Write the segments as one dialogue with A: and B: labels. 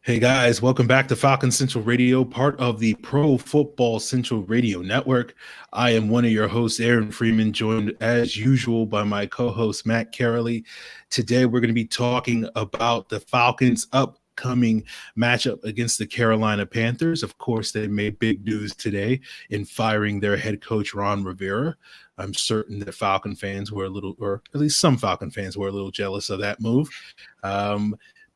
A: Hey guys, welcome back to Falcons Central Radio, part of the Pro Football Central Radio Network. I am one of your hosts, Aaron Freeman, joined as usual by my co-host, Matt Karoly. Today, we're going to be talking about the Falcons' upcoming matchup against the Carolina Panthers. Of course, they made big news today in firing their head coach, Ron Rivera. I'm certain that Falcon fans were a little, or at least some Falcon fans were a little jealous of that move.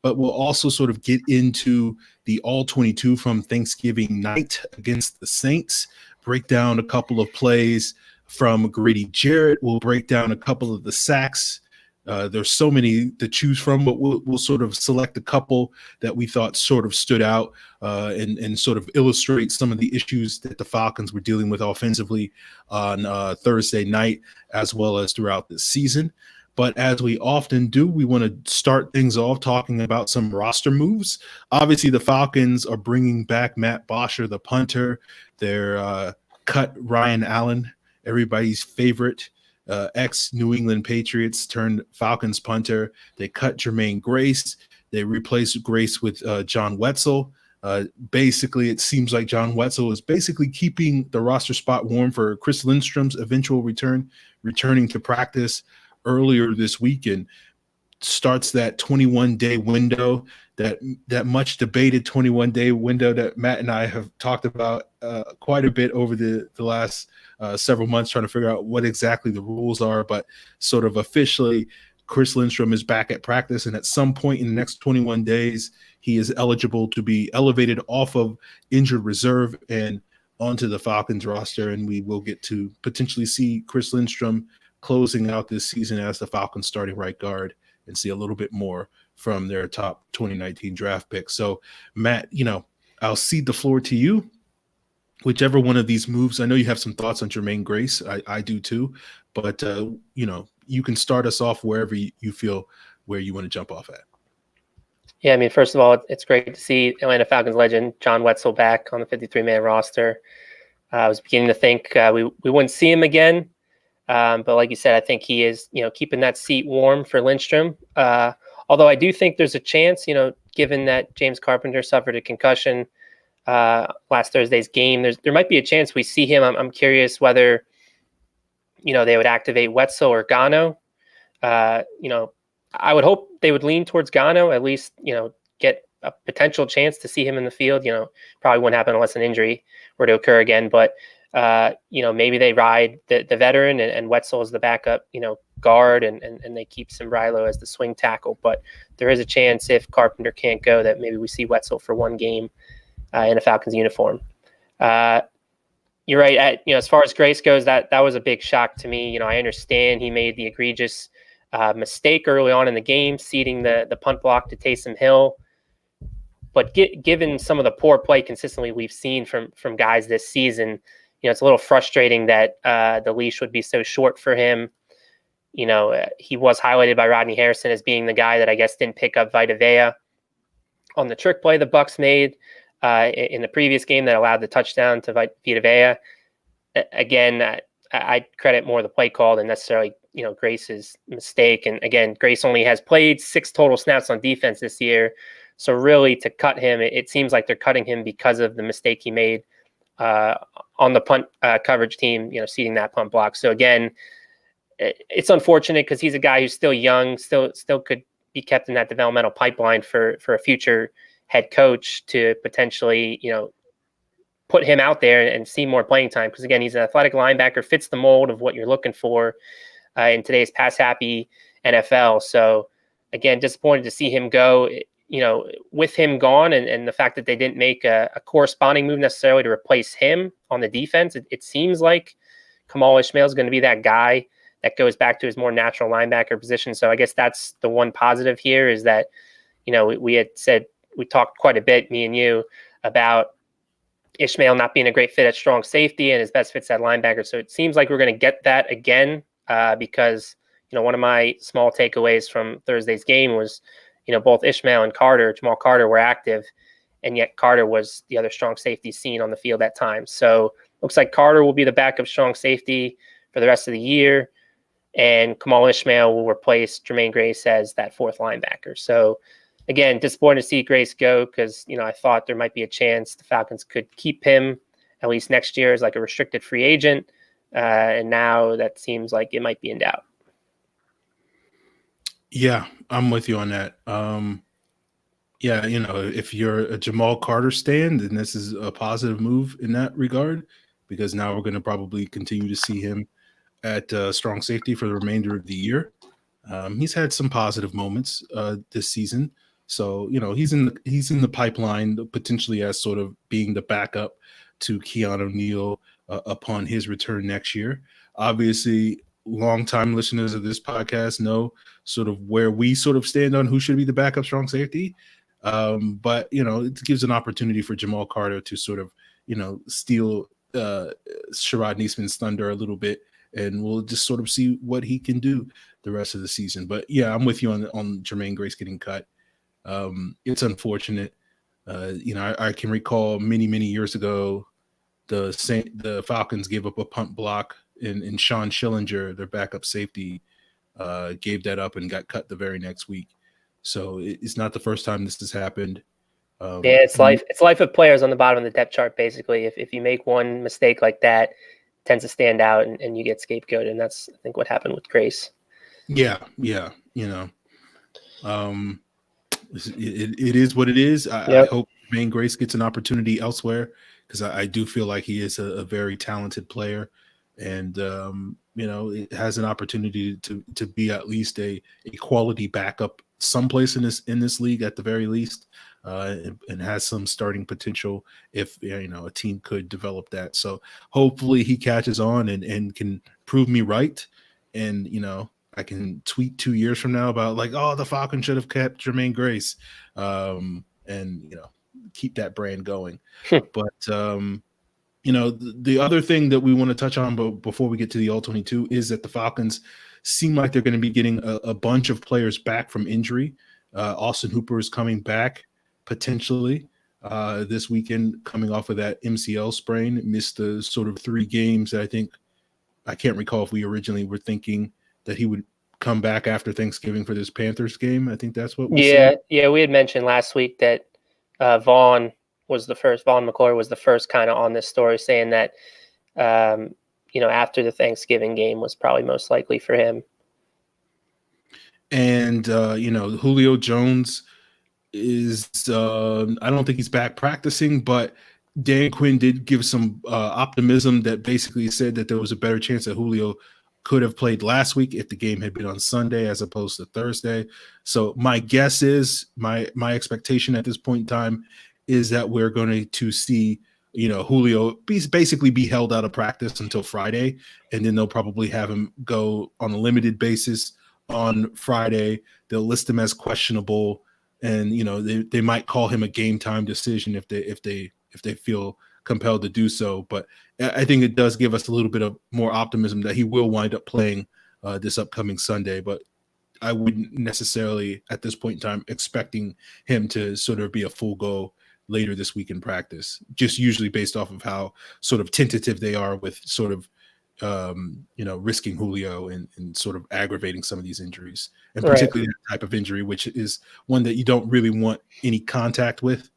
A: But we'll also sort of get into the all-22 from Thanksgiving night against the Saints, break down a couple of plays from Grady Jarrett. We'll break down a couple of the sacks. There's so many to choose from, but we'll sort of select a couple that we thought sort of stood out and sort of illustrate some of the issues that the Falcons were dealing with offensively on Thursday night, as well as throughout this season. But as we often do, we want to start things off talking about some roster moves. Obviously, the Falcons are bringing back Matt Bosher, the punter. They're cut Ryan Allen, everybody's favorite ex-New England Patriots turned Falcons punter. They cut Jermaine Grace. They replaced Grace with John Wetzel. Basically, it seems like John Wetzel is basically keeping the roster spot warm for Chris Lindstrom's eventual returning to practice earlier this weekend. Starts that 21-day window, that much debated 21-day window that Matt and I have talked about quite a bit over the last several months, trying to figure out what exactly the rules are. But sort of officially, Chris Lindstrom is back at practice, and at some point in the next 21 days, he is eligible to be elevated off of injured reserve and onto the Falcons roster, and we will get to potentially see Chris Lindstrom closing out this season as the Falcons starting right guard and see a little bit more from their top 2019 draft pick. So, Matt, I'll cede the floor to you. Whichever one of these moves, I know you have some thoughts on Jermaine Grace. I do too. But, you can start us off wherever you feel where you want to jump off at.
B: Yeah, I mean, first of all, it's great to see Atlanta Falcons legend John Wetzel back on the 53-man roster. I was beginning to think we wouldn't see him again. But like you said, I think he is, keeping that seat warm for Lindstrom. Although I do think there's a chance, given that James Carpenter suffered a concussion last Thursday's game, there might be a chance we see him. I'm curious whether, they would activate Wetzel or Gano. I would hope they would lean towards Gano, at least, get a potential chance to see him in the field. Probably wouldn't happen unless an injury were to occur again, but maybe they ride the veteran and Wetzel as the backup, guard, and they keep Sombrilo as the swing tackle. But there is a chance if Carpenter can't go that maybe we see Wetzel for one game in a Falcons uniform. You're right. As far as Grace goes, that was a big shock to me. I understand he made the egregious mistake early on in the game, ceding the punt block to Taysom Hill. But given some of the poor play consistently we've seen from guys this season, it's a little frustrating that the leash would be so short for him. He was highlighted by Rodney Harrison as being the guy that I guess didn't pick up Vita Vea on the trick play the Bucs made in the previous game that allowed the touchdown to Vita Vea. Again, I credit more the play call than necessarily Grace's mistake. And again, Grace only has played 6 total snaps on defense this year. So really, to cut him, it seems like they're cutting him because of the mistake he made on the punt coverage team, ceding that punt block. So again, it's unfortunate because he's a guy who's still young, still could be kept in that developmental pipeline for a future head coach to potentially, put him out there and see more playing time. Because again, he's an athletic linebacker, fits the mold of what you're looking for in today's pass-happy NFL. So again, disappointed to see him go. With him gone and the fact that they didn't make a corresponding move necessarily to replace him on the defense, it seems like Kamal Ishmael is going to be that guy that goes back to his more natural linebacker position. So I guess that's the one positive here is that, we had said, we talked quite a bit, me and you, about Ishmael not being a great fit at strong safety and his best fit's at linebacker. So it seems like we're going to get that again because, one of my small takeaways from Thursday's game was, both Ishmael and Jamal Carter were active, and yet Carter was the other strong safety seen on the field at times. So looks like Carter will be the backup strong safety for the rest of the year, and Kamal Ishmael will replace Jermaine Grace as that fourth linebacker. So again, disappointed to see Grace go because, I thought there might be a chance the Falcons could keep him at least next year as like a restricted free agent. And now that seems like it might be in doubt.
A: Yeah, I'm with you on that. Yeah, if you're a Jamal Carter stan, then this is a positive move in that regard, because now we're going to probably continue to see him at strong safety for the remainder of the year. He's had some positive moments this season, so he's in the pipeline potentially as sort of being the backup to Keanu Neal upon his return next year. Obviously, longtime listeners of this podcast know sort of where we sort of stand on who should be the backup strong safety. But it gives an opportunity for Jamal Carter to sort of steal Sherrod Neesman's thunder a little bit, and we'll just sort of see what he can do the rest of the season. But yeah, I'm with you on Jermaine Grace getting cut. It's unfortunate. I can recall many years ago, the Falcons gave up a punt block, and Sean Schillinger, their backup safety, gave that up and got cut the very next week. So it's not the first time this has happened.
B: Yeah, it's life. It's life of players on the bottom of the depth chart, basically. If you make one mistake like that, it tends to stand out and you get scapegoated. And that's, I think, what happened with Grace.
A: Yeah. It is what it is. I hope Jermaine Grace gets an opportunity elsewhere, because I do feel like he is a very talented player, and it has an opportunity to be at least a quality backup someplace in this league at the very least, and has some starting potential if a team could develop that. So hopefully he catches on and can prove me right, and I can tweet 2 years from now about like, oh, the Falcons should have kept Jermaine Grace, and keep that brand going. But the other thing that we want to touch on, but before we get to the All-22, is that the Falcons seem like they're going to be getting a bunch of players back from injury. Austin Hooper is coming back potentially this weekend, coming off of that MCL sprain. Missed the sort of 3 games that I can't recall if we originally were thinking that he would come back after Thanksgiving for this Panthers game. I think that's what we said.
B: Yeah, we had mentioned last week that Vaughn McClure was the first kind of on this story, saying that after the Thanksgiving game was probably most likely for him.
A: And Julio Jones is I don't think he's back practicing, but Dan Quinn did give some optimism that basically said that there was a better chance that Julio could have played last week if the game had been on Sunday as opposed to Thursday. So my guess is, my expectation at this point in time is that we're going to see Julio basically be held out of practice until Friday, and then they'll probably have him go on a limited basis on Friday. They'll list him as questionable, and they might call him a game time decision if they feel compelled to do so. But I think it does give us a little bit of more optimism that he will wind up playing this upcoming Sunday. But I wouldn't necessarily at this point in time expecting him to sort of be a full go later this week in practice, just usually based off of how sort of tentative they are with sort of risking Julio and sort of aggravating some of these injuries, and particularly that type of injury, which is one that you don't really want any contact with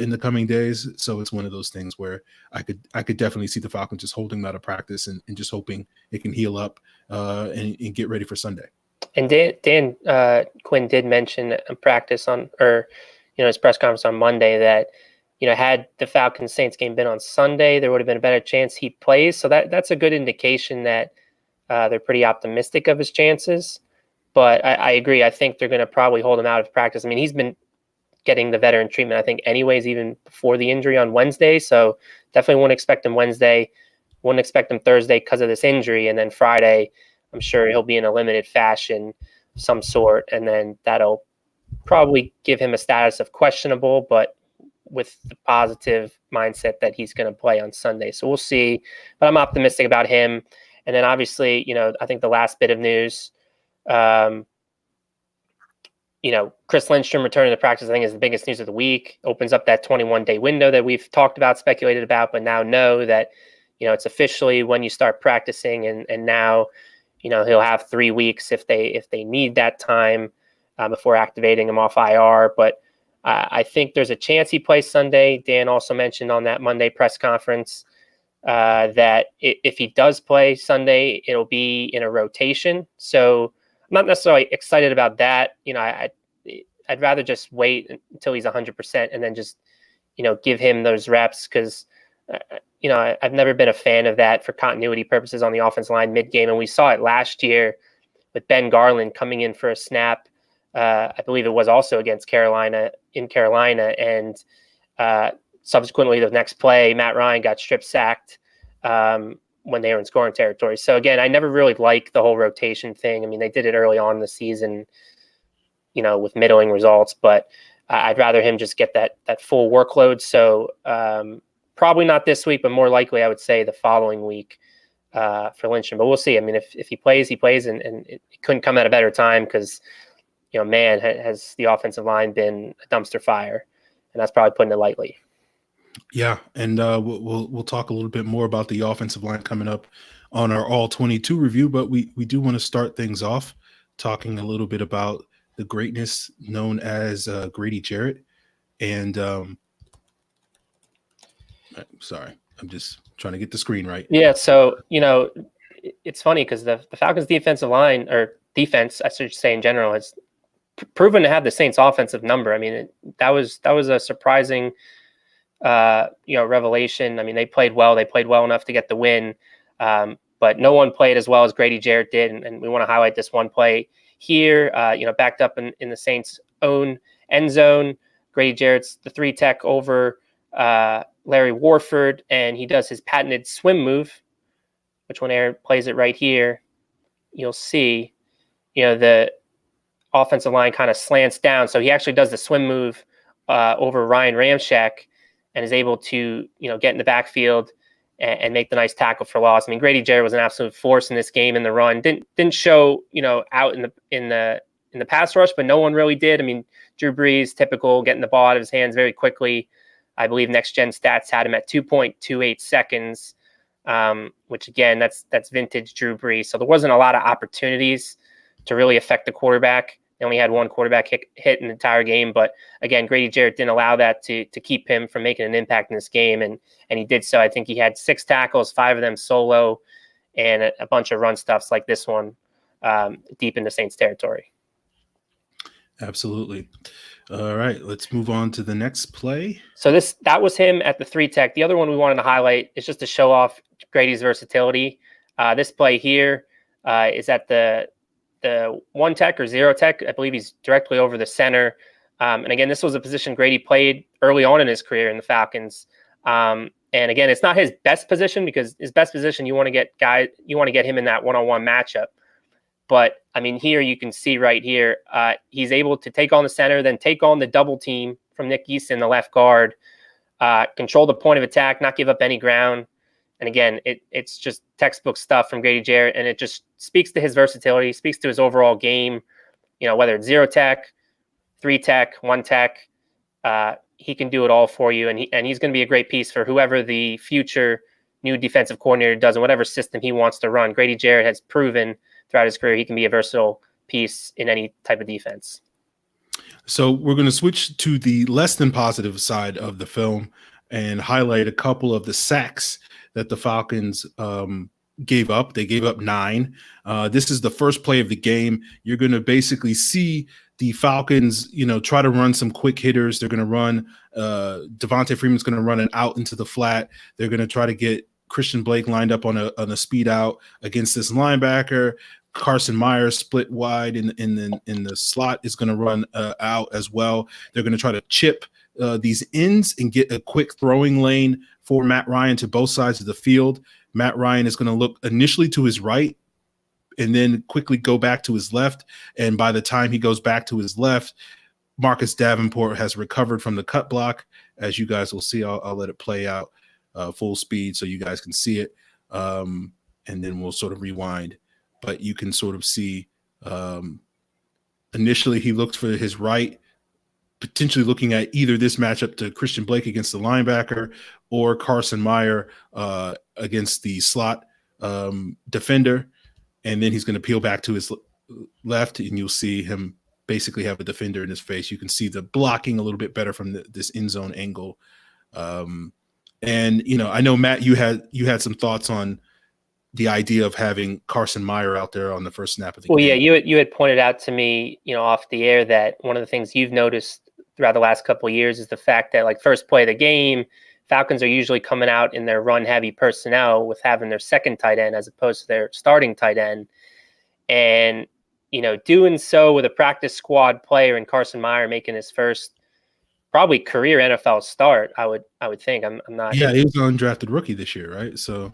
A: in the coming days. So it's one of those things where I could definitely see the Falcons just holding him out of practice and just hoping it can heal up and get ready for Sunday.
B: And Dan Quinn did mention in practice his press conference on Monday that, had the Falcons Saints game been on Sunday, there would have been a better chance he plays. So that's a good indication that they're pretty optimistic of his chances. But I agree. I think they're going to probably hold him out of practice. I mean, he's been getting the veteran treatment, I think, anyways, even before the injury on Wednesday. So definitely wouldn't expect him Wednesday. Wouldn't expect him Thursday because of this injury. And then Friday, I'm sure he'll be in a limited fashion of some sort. And then that'll probably give him a status of questionable, but with the positive mindset that he's going to play on Sunday. So we'll see. But I'm optimistic about him. And then obviously, I think the last bit of news, Chris Lindstrom returning to practice, I think, is the biggest news of the week. Opens up that 21-day window that we've talked about, speculated about, but now know that, it's officially when you start practicing, and now, he'll have 3 weeks if they need that time. before activating him off IR. But I think there's a chance he plays Sunday. Dan also mentioned on that Monday press conference that if he does play Sunday, it'll be in a rotation. So I'm not necessarily excited about that. I'd rather just wait until he's 100% and then just, give him those reps because, I've never been a fan of that for continuity purposes on the offensive line mid-game. And we saw it last year with Ben Garland coming in for a snap. I believe it was also against Carolina, and subsequently the next play, Matt Ryan got strip sacked when they were in scoring territory. So again, I never really liked the whole rotation thing. I mean, they did it early on in the season, with middling results, but I'd rather him just get that full workload. So probably not this week, but more likely I would say the following week for Lynchman. But we'll see. I mean, if he plays, he plays, and it couldn't come at a better time because, man, has the offensive line been a dumpster fire, and that's probably putting it lightly.
A: Yeah, and we'll talk a little bit more about the offensive line coming up on our All 22 review, but we do want to start things off talking a little bit about the greatness known as Grady Jarrett. And sorry, I'm just trying to get the screen right.
B: Yeah, so, it's funny because the Falcons defensive line, or defense, I should say in general, has proven to have the Saints offensive number. I mean, that was a surprising revelation. I mean, they played well. They played well enough to get the win, but no one played as well as Grady Jarrett did. And we want to highlight this one play here, backed up in the Saints' own end zone. Grady Jarrett's the 3-tech over Larry Warford, and he does his patented swim move, which when Aaron plays it right here, you'll see, the offensive line kind of slants down. So he actually does the swim move over Ryan Ramczyk and is able to, get in the backfield and make the nice tackle for loss. I mean, Grady Jarrett was an absolute force in this game in the run. Didn't show, out in the pass rush, but no one really did. I mean, Drew Brees, typical, getting the ball out of his hands very quickly. I believe Next Gen Stats had him at 2.28 seconds, which again, that's vintage Drew Brees. So there wasn't a lot of opportunities to really affect the quarterback. They only had one quarterback hit in the entire game. But again, Grady Jarrett didn't allow that to keep him from making an impact in this game. And he did so. I think he had 6 tackles, 5 of them solo, and a bunch of run stuffs like this one deep in the Saints territory.
A: Absolutely. All right, let's move on to the next play.
B: So that was him at the 3-tech. The other one we wanted to highlight is just to show off Grady's versatility. This play here is at the 1-tech or 0-tech. I believe he's directly over the center. And again, this was a position Grady played early on in his career in the Falcons. And again, it's not his best position because his best position, you want to get him in that one-on-one matchup. But I mean, here you can see right here, he's able to take on the center, then take on the double team from Nick Easton, the left guard, control the point of attack, not give up any ground. And again, it's just textbook stuff from Grady Jarrett, and it just speaks to his versatility, speaks to his overall game. Whether it's 0-tech, 3-tech, 1-tech, he can do it all for you, and he's going to be a great piece for whoever the future new defensive coordinator does, and whatever system he wants to run. Grady Jarrett has proven throughout his career he can be a versatile piece in any type of defense.
A: So we're going to switch to the less than positive side of the film and highlight a couple of the sacks that the Falcons gave up. They gave up 9. This is the first play of the game. You're going to basically see the Falcons, try to run some quick hitters. They're going to run Devontae Freeman's going to run it out into the flat. They're going to try to get Christian Blake lined up on a speed out against this linebacker. Carson Myers split wide in the slot is going to run out as well. They're going to try to chip these ends and get a quick throwing lane for Matt Ryan to both sides of the field. Matt Ryan is going to look initially to his right and then quickly go back to his left. And by the time he goes back to his left, Marcus Davenport has recovered from the cut block. As you guys will see, I'll let it play out full speed so you guys can see it. And then we'll sort of rewind. But you can sort of see initially he looked for his right, potentially looking at either this matchup to Christian Blake against the linebacker or Carson Meyer against the slot defender. And then he's going to peel back to his left, and you'll see him basically have a defender in his face. You can see the blocking a little bit better from this end zone angle. And I know, Matt, you had some thoughts on the idea of having Carson Meyer out there on the first snap of the game.
B: Well, yeah, you had pointed out to me, off the air, that one of the things you've noticed throughout the last couple of years is the fact that, like, first play of the game, Falcons are usually coming out in their run-heavy personnel with having their second tight end as opposed to their starting tight end. And, doing so with a practice squad player and Carson Meyer making his first probably career NFL start, I would think. I'm not.
A: Yeah, he was an undrafted rookie this year, right? So.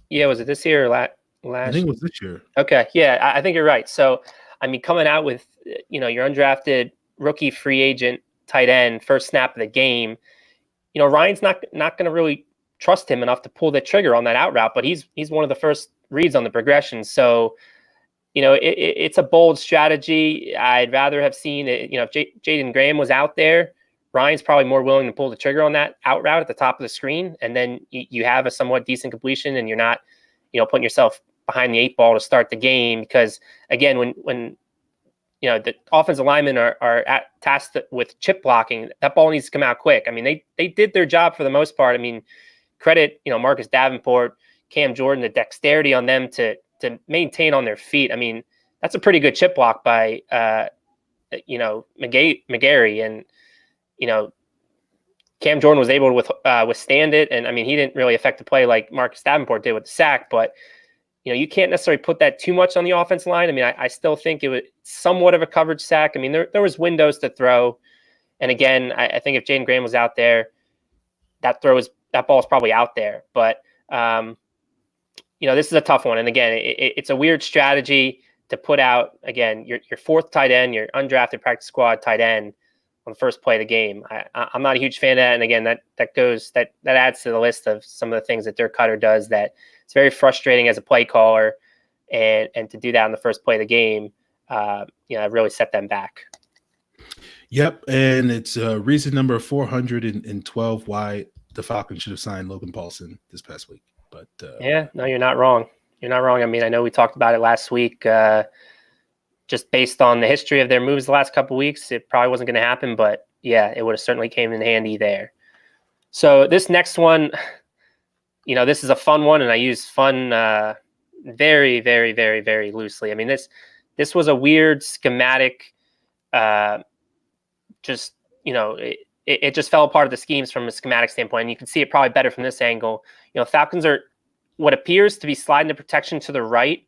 B: Yeah, was it this year or last?
A: I think it was this year.
B: Okay, yeah, I think you're right. So, I mean, coming out with, your undrafted rookie free agent tight end, first snap of the game, Ryan's not going to really trust him enough to pull the trigger on that out route, but he's one of the first reads on the progression. So, it's a bold strategy. I'd rather have seen it. If Jaden Graham was out there, Ryan's probably more willing to pull the trigger on that out route at the top of the screen, and then you have a somewhat decent completion, and you're not, putting yourself behind the 8 ball to start the game. Because again, when the offensive linemen are tasked with chip blocking, that ball needs to come out quick. I mean, they did their job for the most part. I mean, credit Marcus Davenport, Cam Jordan, the dexterity on them to maintain on their feet. I mean, that's a pretty good chip block by McGarry, and Cam Jordan was able to withstand it. And I mean, he didn't really affect the play like Marcus Davenport did with the sack, but you can't necessarily put that too much on the offense line. I mean, I still think it was somewhat of a coverage sack. I mean, there was windows to throw. And again, I think if Jaden Graham was out there, that ball is probably out there. But, this is a tough one. And again, it's a weird strategy to put out, again, your fourth tight end, your undrafted practice squad tight end on the first play of the game. I'm not a huge fan of that. And again, that adds to the list of some of the things that Dirk Cutter does that it's very frustrating as a play caller, and to do that on the first play of the game, really set them back.
A: Yep. And it's reason number 412 why the Falcons should have signed Logan Paulson this past week. But
B: yeah, no, you're not wrong. You're not wrong. I mean, I know we talked about it last week, just based on the history of their moves the last couple of weeks, it probably wasn't going to happen, but yeah, it would have certainly came in handy there. So this next one, this is a fun one, and I use fun very, very, very, very loosely. I mean, this was a weird schematic, it just fell apart of the schemes from a schematic standpoint, and you can see it probably better from this angle. Falcons are what appears to be sliding the protection to the right.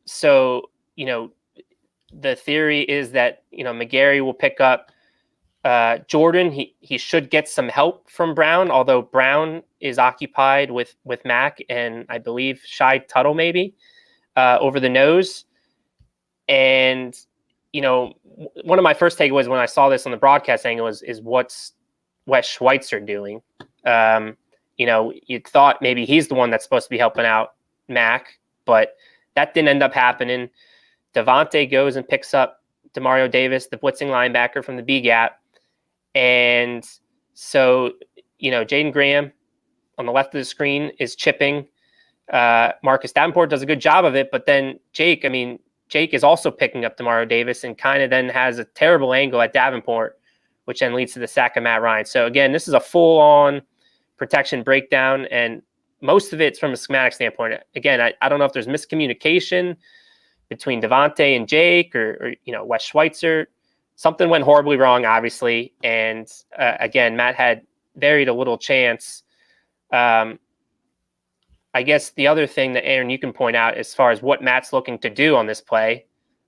B: So, the theory is that, McGarry will pick up Jordan. He should get some help from Brown, although Brown is occupied with Mack and I believe Shai Tuttle maybe over the nose. And, one of my first takeaways when I saw this on the broadcast angle is what's Wes Schweitzer doing? You thought maybe he's the one that's supposed to be helping out Mack, but that didn't end up happening. Devontae goes and picks up Demario Davis, the blitzing linebacker from the B gap. And so, Jaden Graham on the left of the screen is chipping. Marcus Davenport does a good job of it, but then Jake is also picking up Demario Davis and kind of then has a terrible angle at Davenport, which then leads to the sack of Matt Ryan. So again, this is a full-on protection breakdown, and most of it's from a schematic standpoint. Again, I don't know if there's miscommunication between Devontae and Jake or Wes Schweitzer. Something went horribly wrong, obviously. And again, Matt had very little chance. I guess the other thing that, Aaron, you can point out as far as what Matt's looking to do on this play.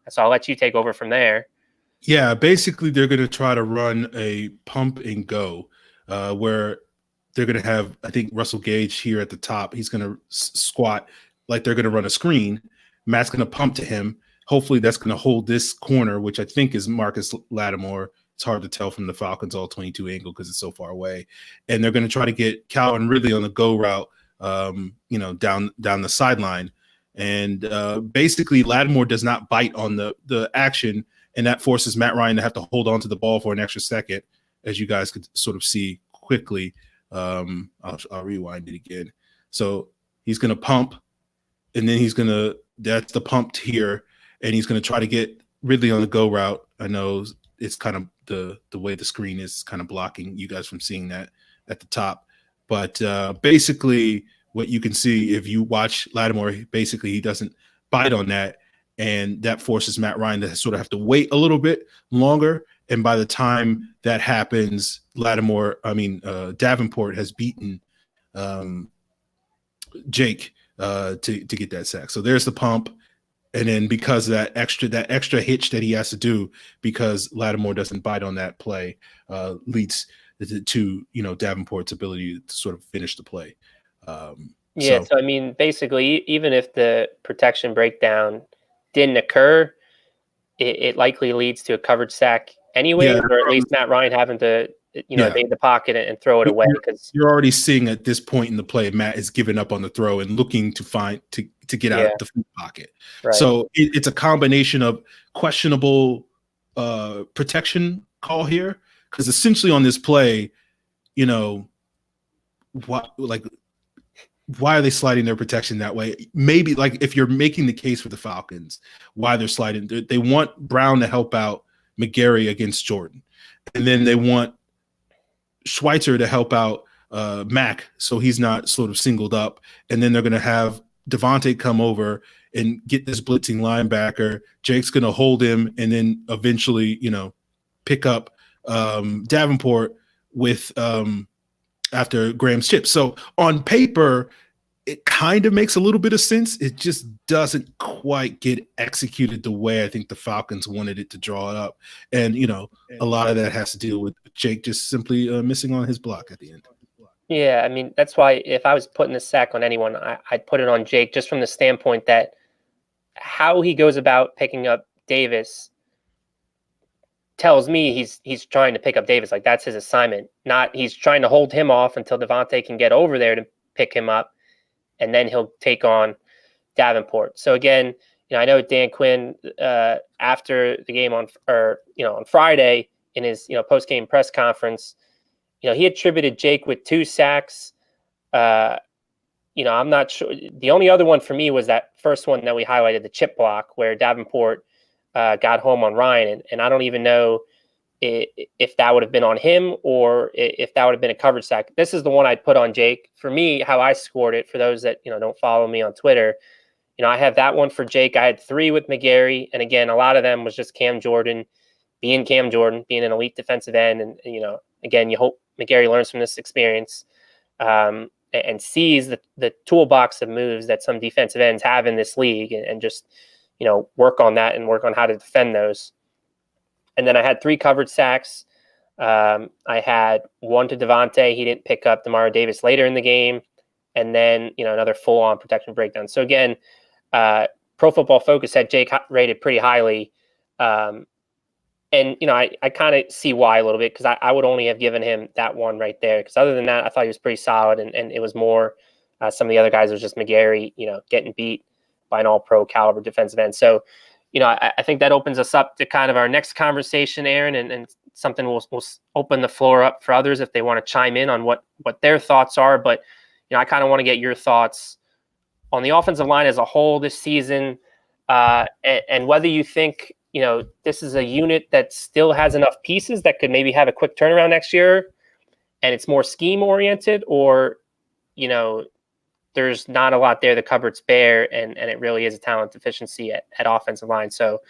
B: So I'll let you take over from there.
A: Yeah, basically they're going to try to run a pump and go where they're going to have, I think, Russell Gage here at the top. He's going to squat like they're going to run a screen. Matt's going to pump to him. Hopefully that's going to hold this corner, which I think is Marcus Lattimore. It's hard to tell from the Falcons all-22 angle because it's so far away. And they're going to try to get Calvin Ridley on the go route, down the sideline. And basically Lattimore does not bite on the action, and that forces Matt Ryan to have to hold on to the ball for an extra second, as you guys could sort of see quickly. I'll rewind it again. So he's going to pump, and then that's the pump here, and he's going to try to get Ridley on the go route. I know it's kind of the way the screen is kind of blocking you guys from seeing that at the top. But basically, what you can see if you watch Lattimore, basically he doesn't bite on that, and that forces Matt Ryan to sort of have to wait a little bit longer. And by the time that happens, Davenport has beaten Jake to get that sack. So there's the pump. And then because of that extra hitch that he has to do because Lattimore doesn't bite on that play, leads to Davenport's ability to sort of finish the play.
B: So I mean, basically, even if the protection breakdown didn't occur, it likely leads to a coverage sack anyway, or at least Matt Ryan having to evade the pocket and throw it away. Because
A: you're already seeing at this point in the play, Matt is giving up on the throw and looking to get out of the front pocket. Right. So it's a combination of questionable protection call here, because essentially on this play, why are they sliding their protection that way? Maybe like if you're making the case for the Falcons, why they're sliding, they want Brown to help out McGarry against Jordan, and then they want Schweitzer to help out Mac so he's not sort of singled up, and then they're going to have Devontae come over and get this blitzing linebacker. Jake's going to hold him and then eventually, pick up Davenport with after Graham's chip. So on paper, it kind of makes a little bit of sense. It just doesn't quite get executed the way I think the Falcons wanted it to draw it up. And, a lot of that has to deal with Jake just simply missing on his block at the end.
B: Yeah, I mean, that's why if I was putting the sack on anyone, I'd put it on Jake, just from the standpoint that how he goes about picking up Davis tells me he's trying to pick up Davis. Like, that's his assignment. Not he's trying to hold him off until Devontae can get over there to pick him up, and then he'll take on Davenport. So again, I know Dan Quinn after the game on Friday in his post-game press conference, he attributed Jake with 2 sacks. I'm not sure. The only other one for me was that first one that we highlighted, the chip block, where Davenport got home on Ryan. And I don't even know if that would have been on him or if that would have been a coverage sack. This is the one I'd put on Jake. For me, how I scored it, for those that don't follow me on Twitter, I have that one for Jake. I had 3 with McGarry. And again, a lot of them was just Cam Jordan, being an elite defensive end. And, again, you hope McGarry learns from this experience and sees the toolbox of moves that some defensive ends have in this league and just, work on that and work on how to defend those. And then I had 3 coverage sacks. I had 1 to Devontae. He didn't pick up Demario Davis later in the game. And then, another full-on protection breakdown. So again, Pro Football Focus had Jake rated pretty highly. And, I kind of see why a little bit, because I would only have given him that one right there. Because other than that, I thought he was pretty solid. And it was more some of the other guys was just McGarry, getting beat by an all-pro caliber defensive end. So, I think that opens us up to kind of our next conversation, Aaron, and something we'll open the floor up for others if they want to chime in on what their thoughts are. But, I kind of want to get your thoughts on the offensive line as a whole this season, and whether you think, this is a unit that still has enough pieces that could maybe have a quick turnaround next year and it's more scheme oriented, or, there's not a lot there. The cupboard's bare and it really is a talent deficiency at offensive line. So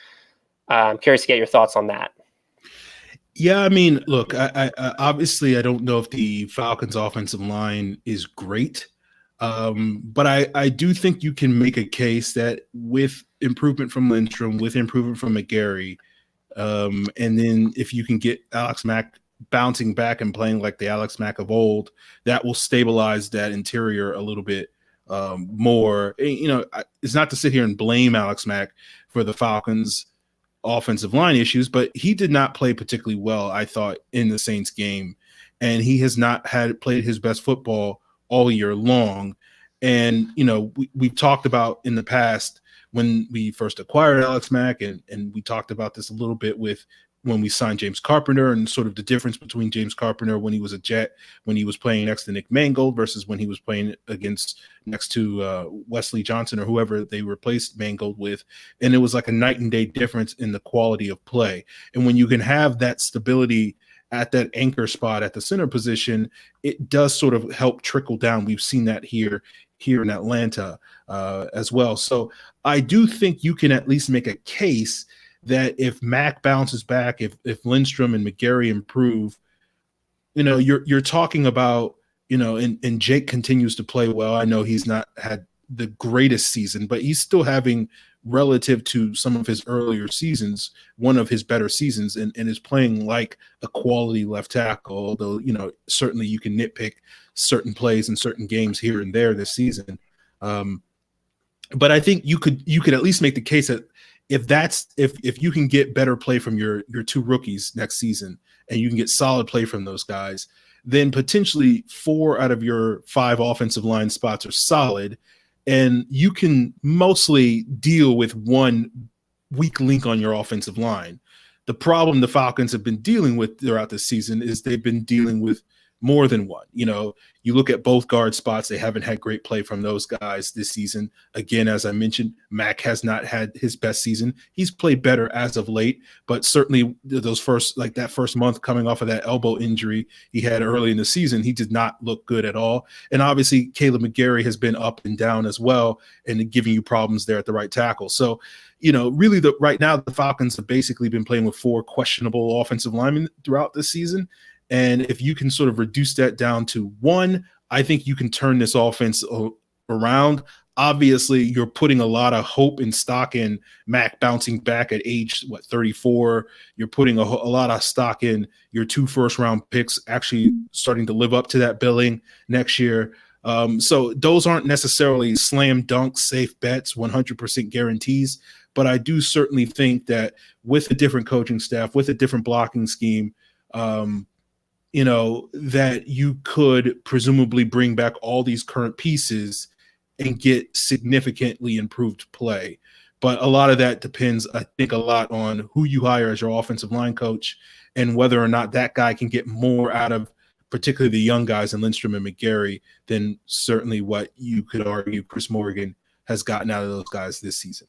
B: I'm curious to get your thoughts on that.
A: Yeah, I mean, look, I obviously I don't know if the Falcons offensive line is great. But I do think you can make a case that with improvement from Lindstrom, with improvement from McGarry, and then if you can get Alex Mack bouncing back and playing like the Alex Mack of old, that will stabilize that interior a little bit more. It's not to sit here and blame Alex Mack for the Falcons offensive line issues, but he did not play particularly well, I thought, in the Saints game, and he has not played his best football all year long. And, we've talked about in the past when we first acquired Alex Mack, and we talked about this a little bit with when we signed James Carpenter, and sort of the difference between James Carpenter when he was a Jet, when he was playing next to Nick Mangold versus when he was playing next to Wesley Johnson or whoever they replaced Mangold with. And it was like a night and day difference in the quality of play. And when you can have that stability at that anchor spot at the center position, it does sort of help trickle down. We've seen that here in Atlanta as well. So I do think you can at least make a case that if Mack bounces back, if Lindstrom and McGarry improve, you're talking about, and Jake continues to play well. I know he's not had the greatest season, but he's still having, relative to some of his earlier seasons, one of his better seasons, and is playing like a quality left tackle, although, certainly you can nitpick certain plays in certain games here and there this season. But I think you could at least make the case that if you can get better play from your two rookies next season, and you can get solid play from those guys, then potentially 4 out of your 5 offensive line spots are solid, and you can mostly deal with one weak link on your offensive line. The problem the Falcons have been dealing with throughout this season is they've been dealing with more than one. You look at both guard spots, they haven't had great play from those guys this season. Again, as I mentioned, Mack has not had his best season. He's played better as of late, but certainly that first month coming off of that elbow injury he had early in the season, he did not look good at all. And obviously Caleb McGarry has been up and down as well, and giving you problems there at the right tackle. So, really right now the Falcons have basically been playing with 4 questionable offensive linemen throughout this season. And if you can sort of reduce that down to 1, I think you can turn this offense around. Obviously, you're putting a lot of hope and stock in Mack bouncing back at age 34. You're putting a lot of stock in your 2 first-round picks actually starting to live up to that billing next year. So those aren't necessarily slam dunk safe bets, 100% guarantees. But I do certainly think that with a different coaching staff, with a different blocking scheme, that you could presumably bring back all these current pieces and get significantly improved play. But a lot of that depends, I think, a lot on who you hire as your offensive line coach and whether or not that guy can get more out of particularly the young guys in Lindstrom and McGarry than certainly what you could argue Chris Morgan has gotten out of those guys this season.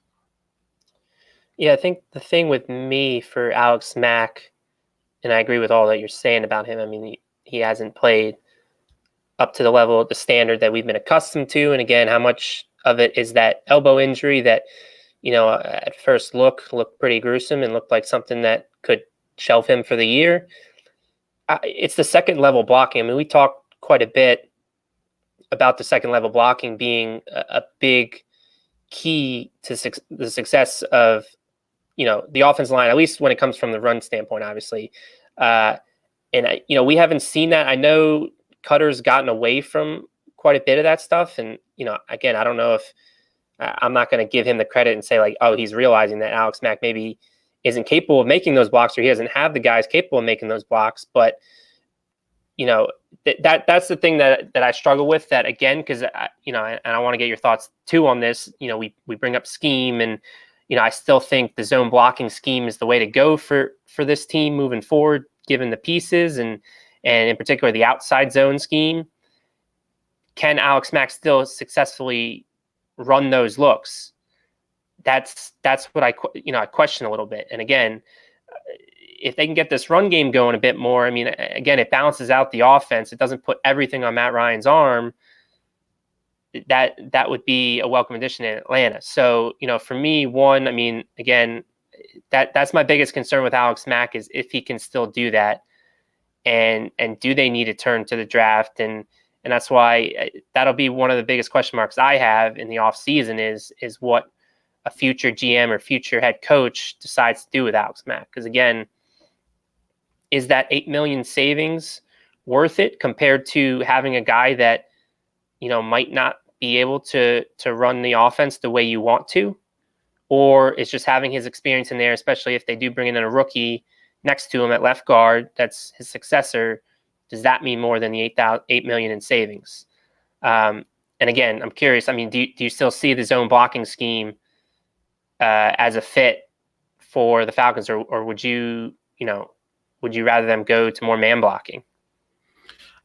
B: Yeah, I think the thing with me for Alex Mack, and I agree with all that you're saying about him. I mean, he hasn't played up to the level, the standard that we've been accustomed to. And again, how much of it is that elbow injury that, at first looked pretty gruesome and looked like something that could shelve him for the year. It's the second level blocking. I mean, we talked quite a bit about the second level blocking being a big key to the success of, the offensive line, at least when it comes from the run standpoint, obviously. We haven't seen that. I know Cutter's gotten away from quite a bit of that stuff. And, again, I don't know if I'm not going to give him the credit and say like, oh, he's realizing that Alex Mack maybe isn't capable of making those blocks, or he doesn't have the guys capable of making those blocks. But, that's the thing that I struggle with, that again, because, and I want to get your thoughts too on this. We bring up scheme, and, I still think the zone blocking scheme is the way to go for this team moving forward, given the pieces and in particular the outside zone scheme. Can Alex Mack still successfully run those looks? That's what I question a little bit. And again, if they can get this run game going a bit more, I mean, again, it balances out the offense. It doesn't put everything on Matt Ryan's arm. That would be a welcome addition in Atlanta. So, for me, one, I mean, again, that's my biggest concern with Alex Mack, is if he can still do that, and do they need to turn to the draft? And that's why that'll be one of the biggest question marks I have in the offseason is what a future GM or future head coach decides to do with Alex Mack. Because again, is that $8 million savings worth it compared to having a guy that, might not be able to run the offense the way you want to? Or is just having his experience in there, especially if they do bring in a rookie next to him at left guard, that's his successor, does that mean more than the $8 million in savings? And again, I'm curious, I mean, do you still see the zone blocking scheme as a fit for the Falcons, or would you would you rather them go to more man blocking?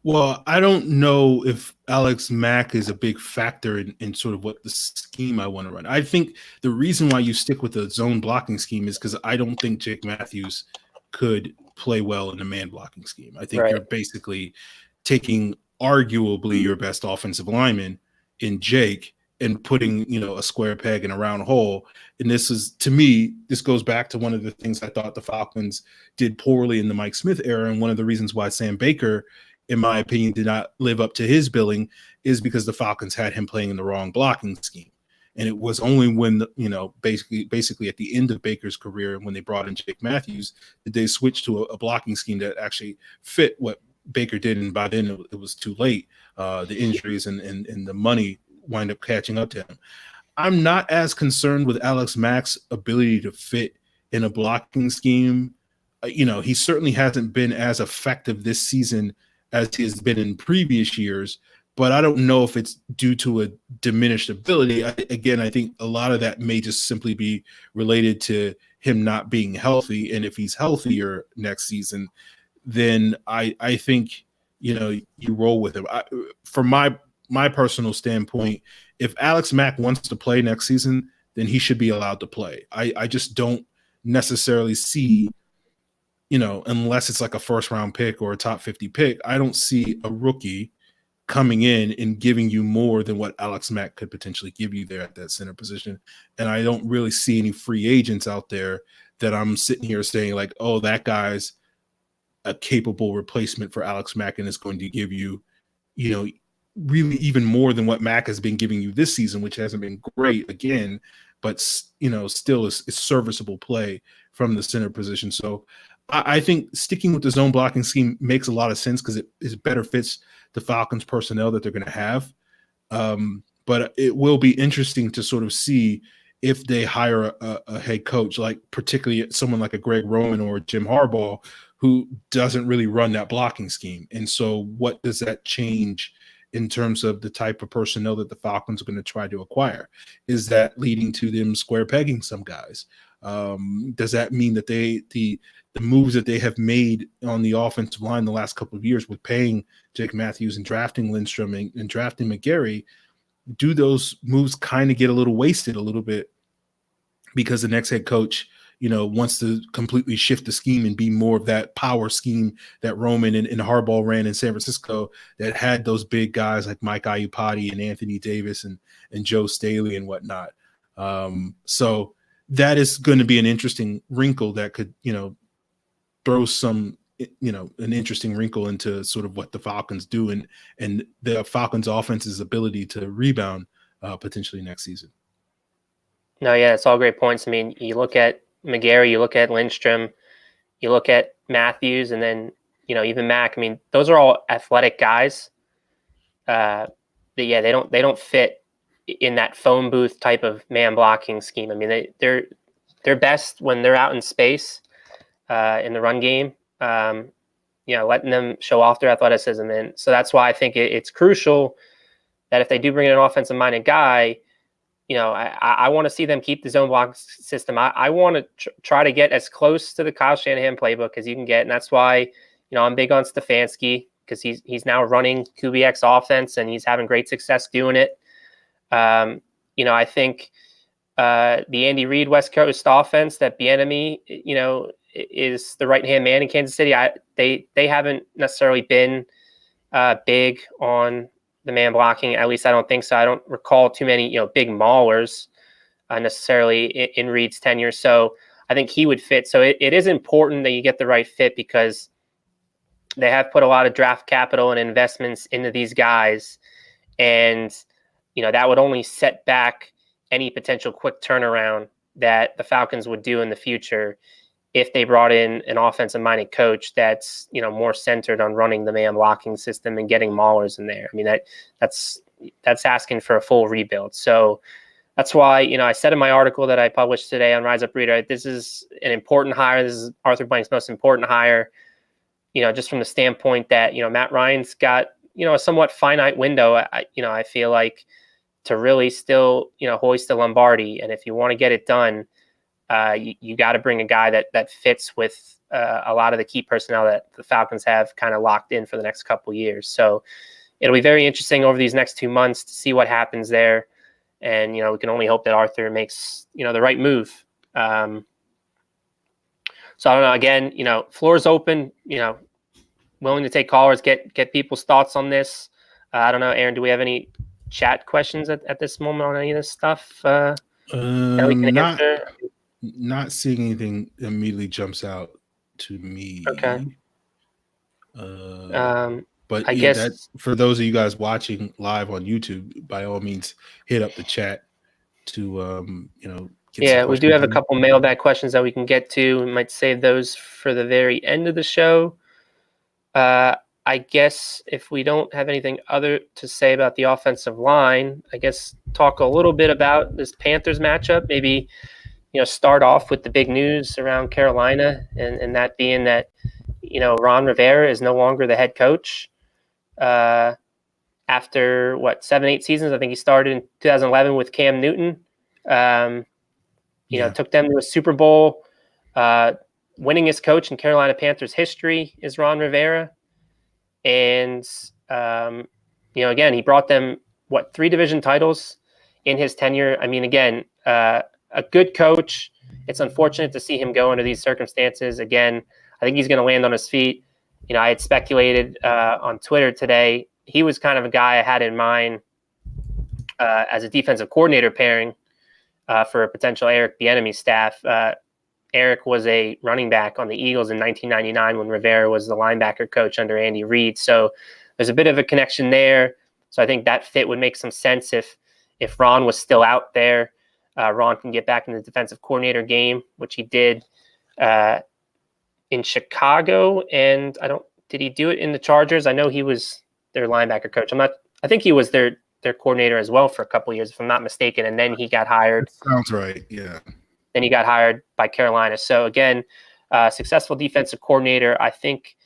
A: Well, I don't know if Alex Mack is a big factor in sort of what the scheme I want to run. I think the reason why you stick with the zone blocking scheme is because I don't think Jake Matthews could play well in a man blocking scheme. I think you're basically taking arguably your best offensive lineman in Jake and putting, a square peg in a round hole. And this is, to me, this goes back to one of the things I thought the Falcons did poorly in the Mike Smith era. And one of the reasons why Sam Baker, in my opinion, did not live up to his billing is because the Falcons had him playing in the wrong blocking scheme. And it was only when, basically at the end of Baker's career, when they brought in Jake Matthews, did they switch to a blocking scheme that actually fit what Baker did. And by then it was too late. The injuries and the money wind up catching up to him. I'm not as concerned with Alex Mack's ability to fit in a blocking scheme. He certainly hasn't been as effective this season as he has been in previous years, but I don't know if it's due to a diminished ability. I think a lot of that may just simply be related to him not being healthy. And if he's healthier next season, then I think, you roll with him. From my personal standpoint, if Alex Mack wants to play next season, then he should be allowed to play. I just don't necessarily see, unless it's like a first round pick or a top 50 pick, I don't see a rookie coming in and giving you more than what Alex Mack could potentially give you there at that center position. And I don't really see any free agents out there that I'm sitting here saying like, oh, that guy's a capable replacement for Alex Mack and is going to give you, really even more than what Mack has been giving you this season, which hasn't been great again, but still is serviceable play from the center position. So I think sticking with the zone blocking scheme makes a lot of sense because it better fits the Falcons personnel that they're going to have. But it will be interesting to sort of see if they hire a head coach, like particularly someone like a Greg Roman or Jim Harbaugh, who doesn't really run that blocking scheme. And so what does that change in terms of the type of personnel that the Falcons are going to try to acquire? Is that leading to them square pegging some guys? Does that mean that the moves that they have made on the offensive line the last couple of years with paying Jake Matthews and drafting Lindstrom and drafting McGarry, do those moves kind of get a little wasted a little bit because the next head coach, wants to completely shift the scheme and be more of that power scheme that Roman and Harbaugh ran in San Francisco that had those big guys like Mike Iupati and Anthony Davis and Joe Staley and whatnot. So that is going to be an interesting wrinkle that could, throw some, an interesting wrinkle into sort of what the Falcons do and the Falcons offense's ability to rebound potentially next season.
B: No, yeah, it's all great points. I mean, you look at McGarry, you look at Lindstrom, you look at Matthews, and then, even Mack. I mean, those are all athletic guys. They don't fit in that phone booth type of man blocking scheme. I mean, they're best when they're out in space in the run game, letting them show off their athleticism. And so that's why I think it's crucial that if they do bring in an offensive-minded guy, I want to see them keep the zone block system. I want to try to get as close to the Kyle Shanahan playbook as you can get. And that's why, I'm big on Stefanski because he's now running Kubiak's offense and he's having great success doing it. I think the Andy Reid West Coast offense that Bieniemy, is the right-hand man in Kansas City. They haven't necessarily been big on the man blocking. At least I don't think so. I don't recall too many, big maulers necessarily in Reid's tenure. So I think he would fit. So it is important that you get the right fit because they have put a lot of draft capital and investments into these guys. And, that would only set back any potential quick turnaround that the Falcons would do in the future if they brought in an offensive-minded coach that's, more centered on running the man blocking system and getting maulers in there. I mean, that's asking for a full rebuild. So that's why, I said in my article that I published today on Rise Up Reader, this is an important hire. This is Arthur Blank's most important hire, just from the standpoint that, Matt Ryan's got, a somewhat finite window. I feel like to really still, hoist the Lombardi. And if you want to get it done, you got to bring a guy that fits with a lot of the key personnel that the Falcons have kind of locked in for the next couple of years. So it'll be very interesting over these next 2 months to see what happens there. And, we can only hope that Arthur makes, the right move. So I don't know, again, floor's open, willing to take callers, get people's thoughts on this. I don't know, Aaron, do we have any chat questions at this moment on any of this stuff? That we can answer?
A: Not seeing anything immediately jumps out to me.
B: Okay.
A: But
B: I guess that
A: for those of you guys watching live on YouTube, by all means, hit up the chat to get
B: we do have a couple mailbag questions that we can get to. We might save those for the very end of the show. I guess if we don't have anything other to say about the offensive line, I guess talk a little bit about this Panthers matchup. Maybe, start off with the big news around Carolina, and that being that, Ron Rivera is no longer the head coach. After 7-8 seasons, I think he started in 2011 with Cam Newton. Took them to a Super Bowl. Winningest coach in Carolina Panthers history is Ron Rivera. And, again, he brought them, 3 division titles in his tenure. I mean, again, a good coach. It's unfortunate to see him go into these circumstances. Again, I think he's going to land on his feet. I had speculated on Twitter today. He was kind of a guy I had in mind as a defensive coordinator pairing for a potential Eric Bieniemy staff. Eric was a running back on the Eagles in 1999 when Rivera was the linebacker coach under Andy Reid. So there's a bit of a connection there. So I think that fit would make some sense if Ron was still out there. Ron can get back in the defensive coordinator game, which he did in Chicago. And did he do it in the Chargers? I know he was their linebacker coach. I think he was their coordinator as well for a couple of years, if I'm not mistaken. And then he got hired.
A: That sounds right. Yeah.
B: Then he got hired by Carolina. So again, successful defensive coordinator. I think,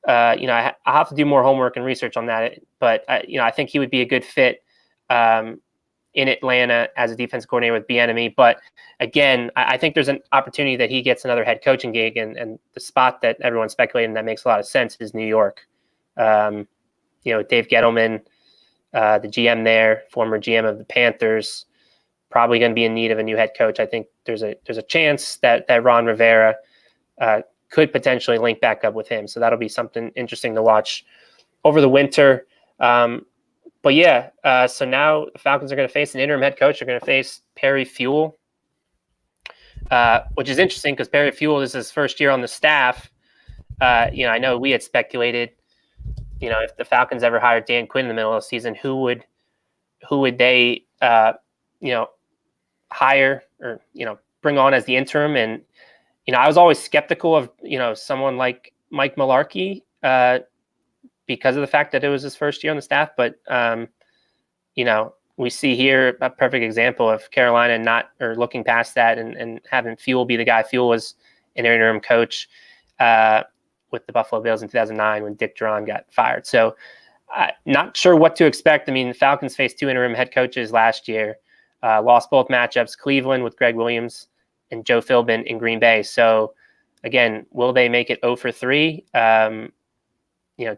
B: I have to do more homework and research on that. But I think he would be a good fit in Atlanta as a defensive coordinator with Bieniemy. But again, I think there's an opportunity that he gets another head coaching gig, and the spot that everyone's speculating that makes a lot of sense is New York. Dave Gettleman, the GM there, former GM of the Panthers, probably going to be in need of a new head coach. I think there's a chance that Ron Rivera could potentially link back up with him. So that'll be something interesting to watch over the winter. So now the Falcons are going to face an interim head coach. They're going to face Perry Fewell, which is interesting because Perry Fewell is his first year on the staff. I know we had speculated, if the Falcons ever hired Dan Quinn in the middle of the season, who would they, hire or, bring on as the interim. And, I was always skeptical of, someone like Mike Mularkey because of the fact that it was his first year on the staff. But, we see here a perfect example of Carolina looking past that and having Fewell be the guy. Fewell was an interim coach with the Buffalo Bills in 2009 when Dick Duran got fired. So not sure what to expect. I mean, the Falcons faced 2 interim head coaches last year. Lost both matchups, Cleveland with Greg Williams and Joe Philbin in Green Bay. So, again, will they make it 0-3?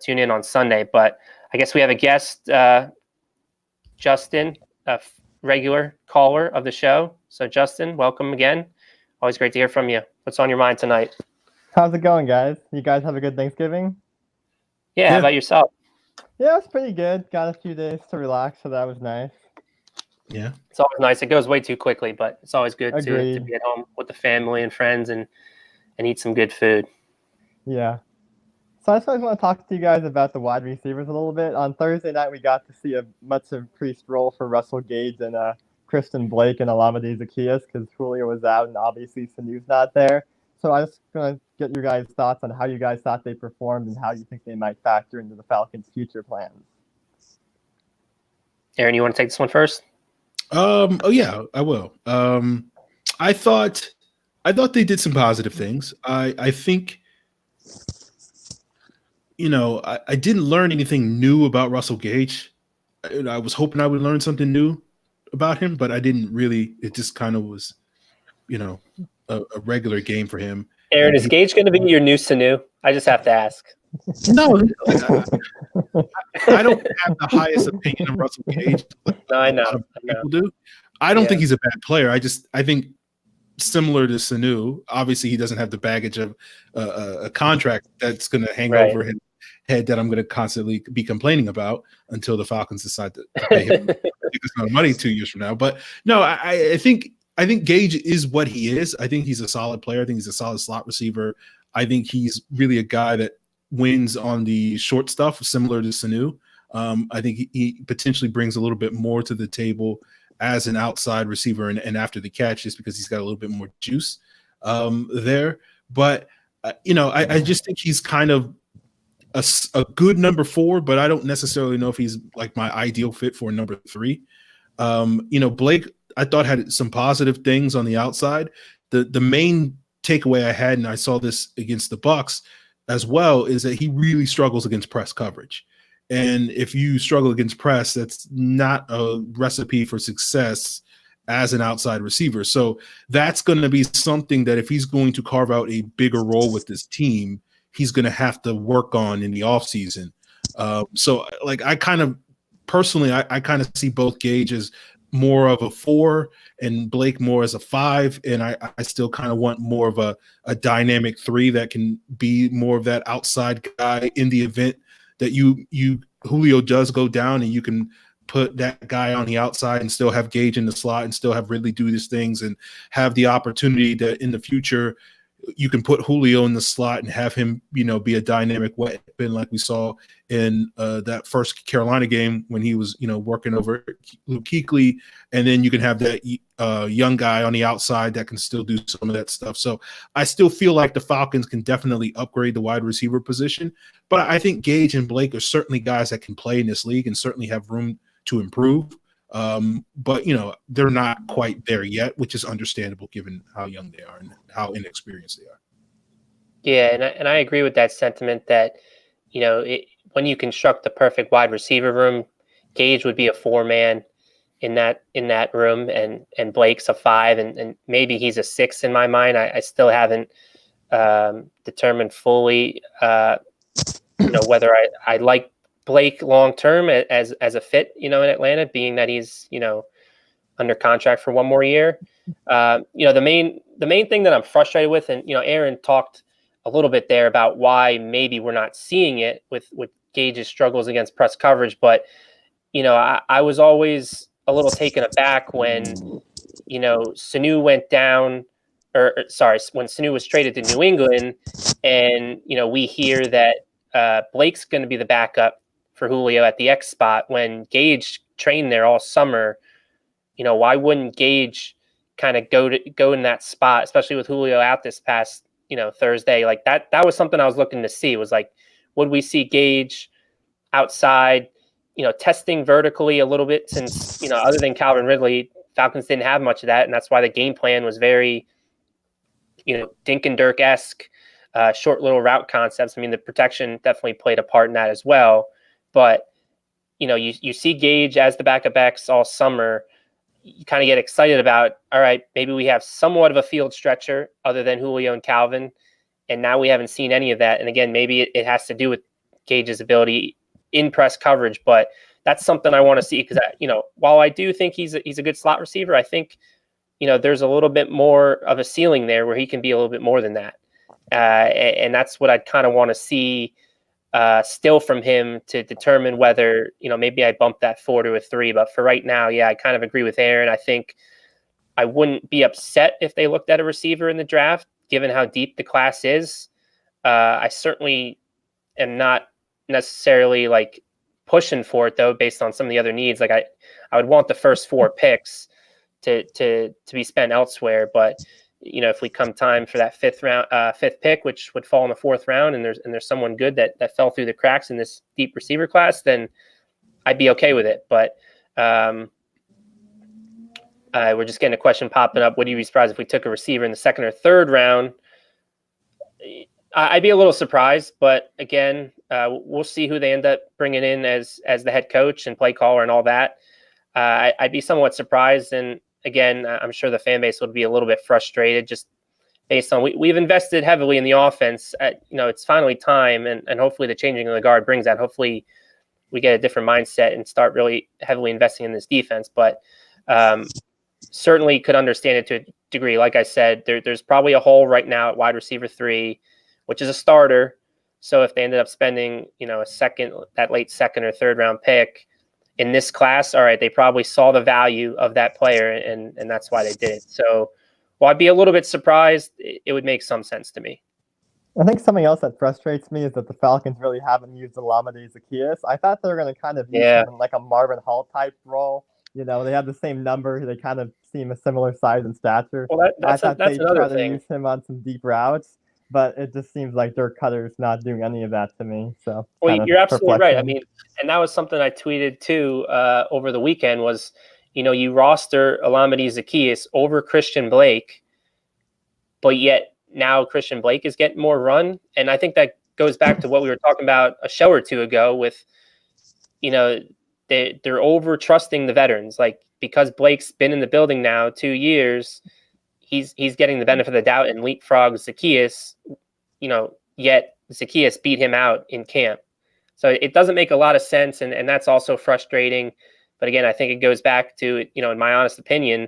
B: Tune in on Sunday. But I guess we have a guest, Justin, a regular caller of the show. So, Justin, welcome again. Always great to hear from you. What's on your mind tonight?
C: How's it going, guys? You guys have a good Thanksgiving?
B: Yeah. How about yourself?
C: Yeah, it's pretty good. Got a few days to relax, so that was nice.
A: Yeah.
B: It's always nice. It goes way too quickly, but it's always good to be at home with the family and friends and eat some good food.
C: Yeah. So I just want to talk to you guys about the wide receivers a little bit. On Thursday night, we got to see a much increased role for Russell Gage and Christian Blake and Alameda Zacchaeus because Julio was out and obviously Sanu's not there. So I'm just going to get your guys' thoughts on how you guys thought they performed and how you think they might factor into the Falcons' future plans.
B: Aaron, you want to take this one first?
A: Yeah, I will. I thought they did some positive things. I think, I didn't learn anything new about Russell Gage. I was hoping I would learn something new about him, but I didn't really. It just kind of was, a regular game for him.
B: Aaron, is Gage going to be your new Sanu? I just have to ask.
A: No, I don't have the highest opinion of Russell Gage.
B: No, I know.
A: A lot of people do. I don't think he's a bad player. I think similar to Sanu, obviously he doesn't have the baggage of a contract that's going to hang over his head that I'm going to constantly be complaining about until the Falcons decide to pay him this amount of money 2 years from now. But no, I think Gage is what he is. I think he's a solid player. I think he's a solid slot receiver. I think he's really a guy that wins on the short stuff, similar to Sanu. I think he potentially brings a little bit more to the table as an outside receiver and after the catch, just because he's got a little bit more juice there. But, I just think he's kind of a good number 4, but I don't necessarily know if he's like my ideal fit for number 3. Blake, I thought had some positive things on the outside. The main takeaway I had, and I saw this against the Bucs as well, is that he really struggles against press coverage. And if you struggle against press, that's not a recipe for success as an outside receiver. So that's going to be something that if he's going to carve out a bigger role with this team, he's going to have to work on in the offseason. So like I kind of see both Gage as more of a 4 and Blake more as a 5. And I still kind of want more of a dynamic 3 that can be more of that outside guy in the event that Julio does go down, and you can put that guy on the outside and still have Gage in the slot and still have Ridley do his things and have the opportunity that in the future you can put Julio in the slot and have him, be a dynamic weapon like we saw in that first Carolina game when he was, working over Luke Kuechly. And then you can have that young guy on the outside that can still do some of that stuff. So I still feel like the Falcons can definitely upgrade the wide receiver position. But I think Gage and Blake are certainly guys that can play in this league and certainly have room to improve. But they're not quite there yet, which is understandable given how young they are and how inexperienced they are.
B: Yeah, and I agree with that sentiment that when you construct the perfect wide receiver room, Gage would be a 4-man in that room, and Blake's a 5, and maybe he's a 6 in my mind. I still haven't determined fully whether I like Blake long term as a fit, in Atlanta, being that he's under contract for one more year. The main thing that I'm frustrated with, and Aaron talked a little bit there about why maybe we're not seeing it with Gage's struggles against press coverage, but I was always a little taken aback when Sanu went down, when Sanu was traded to New England, and we hear that Blake's going to be the backup for Julio at the X spot when Gage trained there all summer. Why wouldn't Gage kind of go in that spot, especially with Julio out this past, Thursday? Like that was something I was looking to see, was like, would we see Gage outside, testing vertically a little bit, since, other than Calvin Ridley, Falcons didn't have much of that. And that's why the game plan was very, Dink and Dirk-esque, short little route concepts. I mean, the protection definitely played a part in that as well. But, you see Gage as the backup X all summer. You kind of get excited about, all right, maybe we have somewhat of a field stretcher other than Julio and Calvin. And now we haven't seen any of that. And again, maybe it has to do with Gage's ability in press coverage, but that's something I want to see, because, while I do think he's a good slot receiver, I think, there's a little bit more of a ceiling there where he can be a little bit more than that. And that's what I'd kind of want to see still from him to determine whether, maybe I bump that 4 to a 3. But for right now, yeah, I kind of agree with Aaron. I think I wouldn't be upset if they looked at a receiver in the draft, given how deep the class is. I certainly am not necessarily like pushing for it, though, based on some of the other needs. Like I would want the first 4 picks to be spent elsewhere. But if we come time for that fifth pick, which would fall in the 4th round, and there's someone good that fell through the cracks in this deep receiver class, then I'd be okay with it. But we're just getting a question popping up. Would you be surprised if we took a receiver in the 2nd or 3rd round? I'd be a little surprised, but again, we'll see who they end up bringing in as the head coach and play caller and all that. I'd be somewhat surprised, and again, I'm sure the fan base would be a little bit frustrated, just based on we've invested heavily in the offense. It's finally time, and hopefully the changing of the guard brings that. Hopefully we get a different mindset and start really heavily investing in this defense. But certainly could understand it to a degree. Like I said, there's probably a hole right now at wide receiver 3, which is a starter. So if they ended up spending, that late second or third round pick in this class, all right, they probably saw the value of that player, and that's why they did it. So while I'd be a little bit surprised, it would make some sense to me.
C: I think something else that frustrates me is that the Falcons really haven't used Olamide Zaccheaus. I thought they were going to kind of use him in like a Marvin Hall type role. They have the same number. They kind of seem a similar size and stature.
B: Well, that's
C: they
B: another
C: try to use him on some deep routes, but it just seems like Dirk Cutter's not doing any of that to me. So,
B: well, you're absolutely right. I mean, and that was something I tweeted too over the weekend was, you roster Olamide Zaccheaus over Christian Blake, but yet now Christian Blake is getting more run. And I think that goes back to what we were talking about a show or two ago with, they're over trusting the veterans. Like, because Blake's been in the building now 2 years, he's getting the benefit of the doubt and leapfrogs Zaccheaus, yet Zaccheaus beat him out in camp. So it doesn't make a lot of sense. And that's also frustrating. But again, I think it goes back to, in my honest opinion,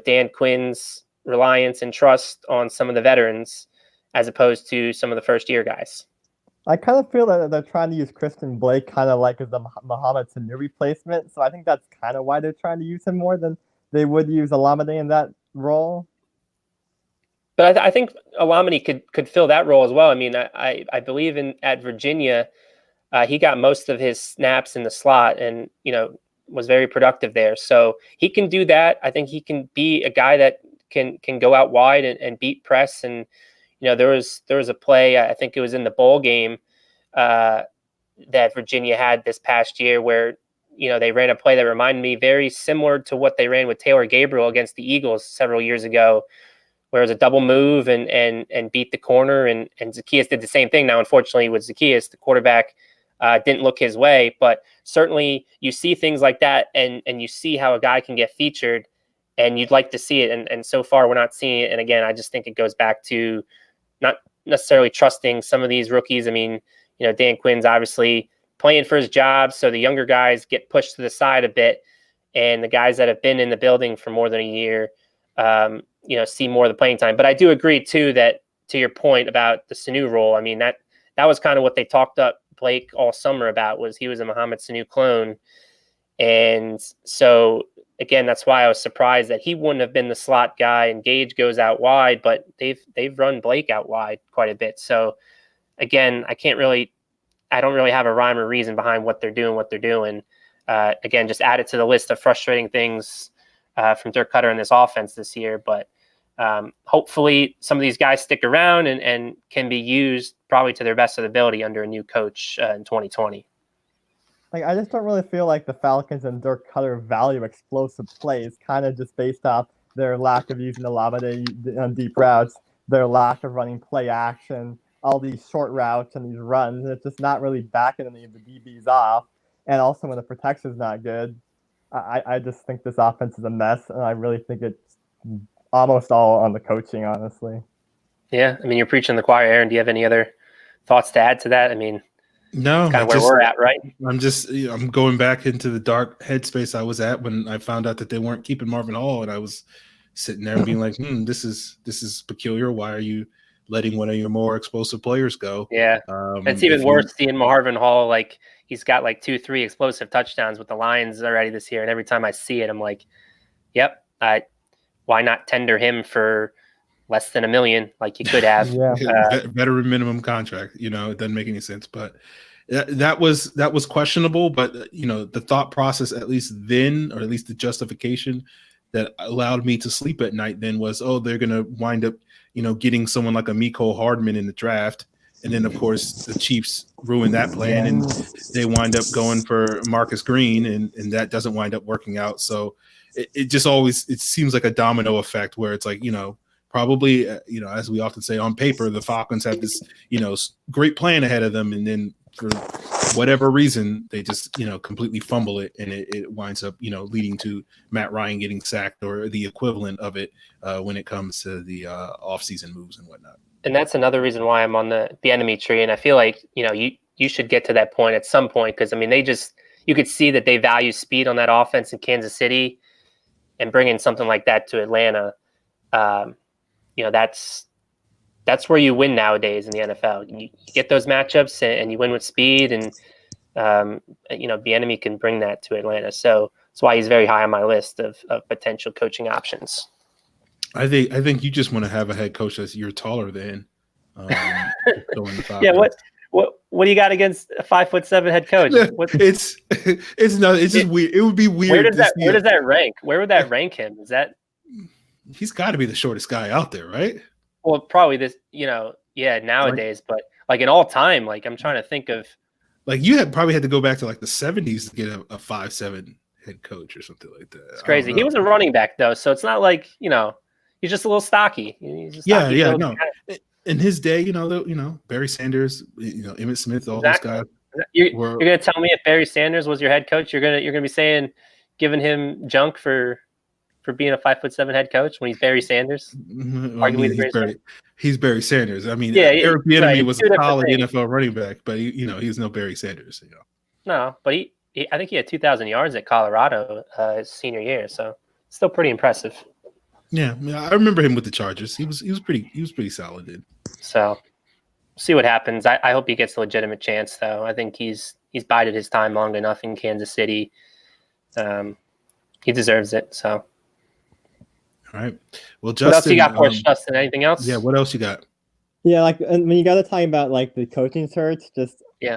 B: Dan Quinn's reliance and trust on some of the veterans as opposed to some of the first year guys.
C: I kind of feel that they're trying to use Christian Blake kind of like as the Mohamed Sanu replacement. So I think that's kind of why they're trying to use him more than they would use Olamide in that role.
B: But I think Olamide could fill that role as well. I mean, I believe at Virginia, he got most of his snaps in the slot and, was very productive there. So he can do that. I think he can be a guy that can go out wide and beat press. And, there was a play, I think it was in the bowl game that Virginia had this past year where, they ran a play that reminded me very similar to what they ran with Taylor Gabriel against the Eagles several years ago, where it was a double move and beat the corner. And Zaccheaus did the same thing. Now, unfortunately, with Zaccheaus, the quarterback didn't look his way. But certainly you see things like that and you see how a guy can get featured and you'd like to see it. And so far, we're not seeing it. And again, I just think it goes back to not necessarily trusting some of these rookies. I mean, Dan Quinn's obviously playing for his job. So the younger guys get pushed to the side a bit. And the guys that have been in the building for more than a year, see more of the playing time. But I do agree, too, that to your point about the Sanu role, I mean, that was kind of what they talked up Blake all summer about, was he was a Mohamed Sanu clone. And so, again, that's why I was surprised that he wouldn't have been the slot guy and Gage goes out wide, but they've run Blake out wide quite a bit. So, again, I don't really have a rhyme or reason behind what they're doing. Again, just add it to the list of frustrating things from Dirk Cutter in this offense this year. But hopefully some of these guys stick around and can be used probably to their best of ability under a new coach in 2020.
C: I just don't really feel like the Falcons and Dirk Cutter value explosive plays, kind of just based off their lack of using Olamide on deep routes, their lack of running play action, all these short routes and these runs. It's just not really backing any of the DBs off. And also when the protection's not good, I just think this offense is a mess, and I really think it's almost all on the coaching, honestly.
B: Yeah, I mean, you're preaching the choir, Aaron. Do you have any other thoughts to add to that? I mean,
A: no,
B: kind of where we're at, right?
A: I'm going back into the dark headspace I was at when I found out that they weren't keeping Marvin Hall, and I was sitting there being like, this is peculiar. Why are you letting one of your more explosive players go?
B: Yeah, it's even worse seeing Marvin Hall. Like, he's got like 2-3 explosive touchdowns with the Lions already this year, and every time I see it, I'm like, yep, why not tender him for less than $1 million like you could have?
A: Veteran minimum contract. It doesn't make any sense, but that was questionable. But the thought process, at least then, or at least the justification that allowed me to sleep at night then was, they're gonna wind up getting someone like a Mecole Hardman in the draft, and then of course the Chiefs ruin that plan and they wind up going for Marcus Green, and that doesn't wind up working out. So it just always, it seems like a domino effect where it's like, probably, as we often say, on paper, the Falcons have this, great plan ahead of them. And then for whatever reason, they just, completely fumble it, and it winds up, leading to Matt Ryan getting sacked or the equivalent of it when it comes to the offseason moves and whatnot.
B: And that's another reason why I'm on the enemy tree. And I feel like, you should get to that point at some point, because, I mean, you could see that they value speed on that offense in Kansas City, and bringing something like that to Atlanta. That's where you win nowadays in the NFL. You get those matchups and you win with speed, and Bieniemy can bring that to Atlanta. So that's why he's very high on my list of potential coaching options.
A: I think you just want to have a head coach that's you're taller than.
B: Yeah. What do you got against a 5'7" head coach?
A: It's just weird. It would be weird.
B: Where does that rank? Where would that rank him? Is that?
A: He's got to be the shortest guy out there, right?
B: Well, probably this, nowadays, but like in all time, like I'm trying to think of.
A: Like you probably had to go back to like the 70s to get a 5'7" head coach or something like that.
B: It's crazy. He was a running back though, so it's not like he's just a little stocky.
A: No. In his day, Barry Sanders, Emmitt Smith, all those guys.
B: You're gonna tell me if Barry Sanders was your head coach, you're gonna be saying, giving him junk for being a 5'7" head coach when he's Barry Sanders?
A: He's Barry Sanders. I mean,
B: Eric
A: Bieniemy was a solid NFL running back, but he's no Barry Sanders.
B: No, but I think he had 2,000 yards at Colorado his senior year, so still pretty impressive.
A: Yeah, I remember him with the Chargers. He was pretty solid, dude.
B: So, see what happens. I hope he gets a legitimate chance, though. I think he's bided his time long enough in Kansas City. He deserves it. So,
A: all right. Well, Justin,
B: what else you got for us, Justin? Anything else?
A: Yeah. What else you got?
C: Yeah, and when you got to talk about like the coaching search,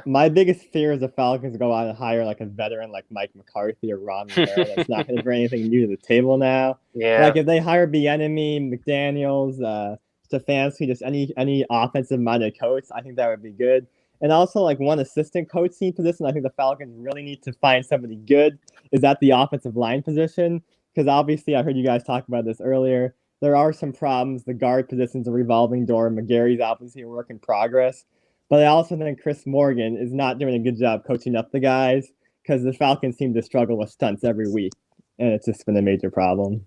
C: my biggest fear is the Falcons go out and hire like a veteran like Mike McCarthy or Ron Rivera that's not going to bring anything new to the table now.
B: Yeah.
C: Like if they hire Bieniemy, McDaniels, Stefanski, just any offensive minded coach, I think that would be good. And also like one assistant coaching position, I think the Falcons really need to find somebody good is at the offensive line position, because obviously I heard you guys talk about this earlier. There are some problems. The guard position's a revolving door. McGarry's obviously a work in progress. But I also think Chris Morgan is not doing a good job coaching up the guys, because the Falcons seem to struggle with stunts every week, and it's just been a major problem.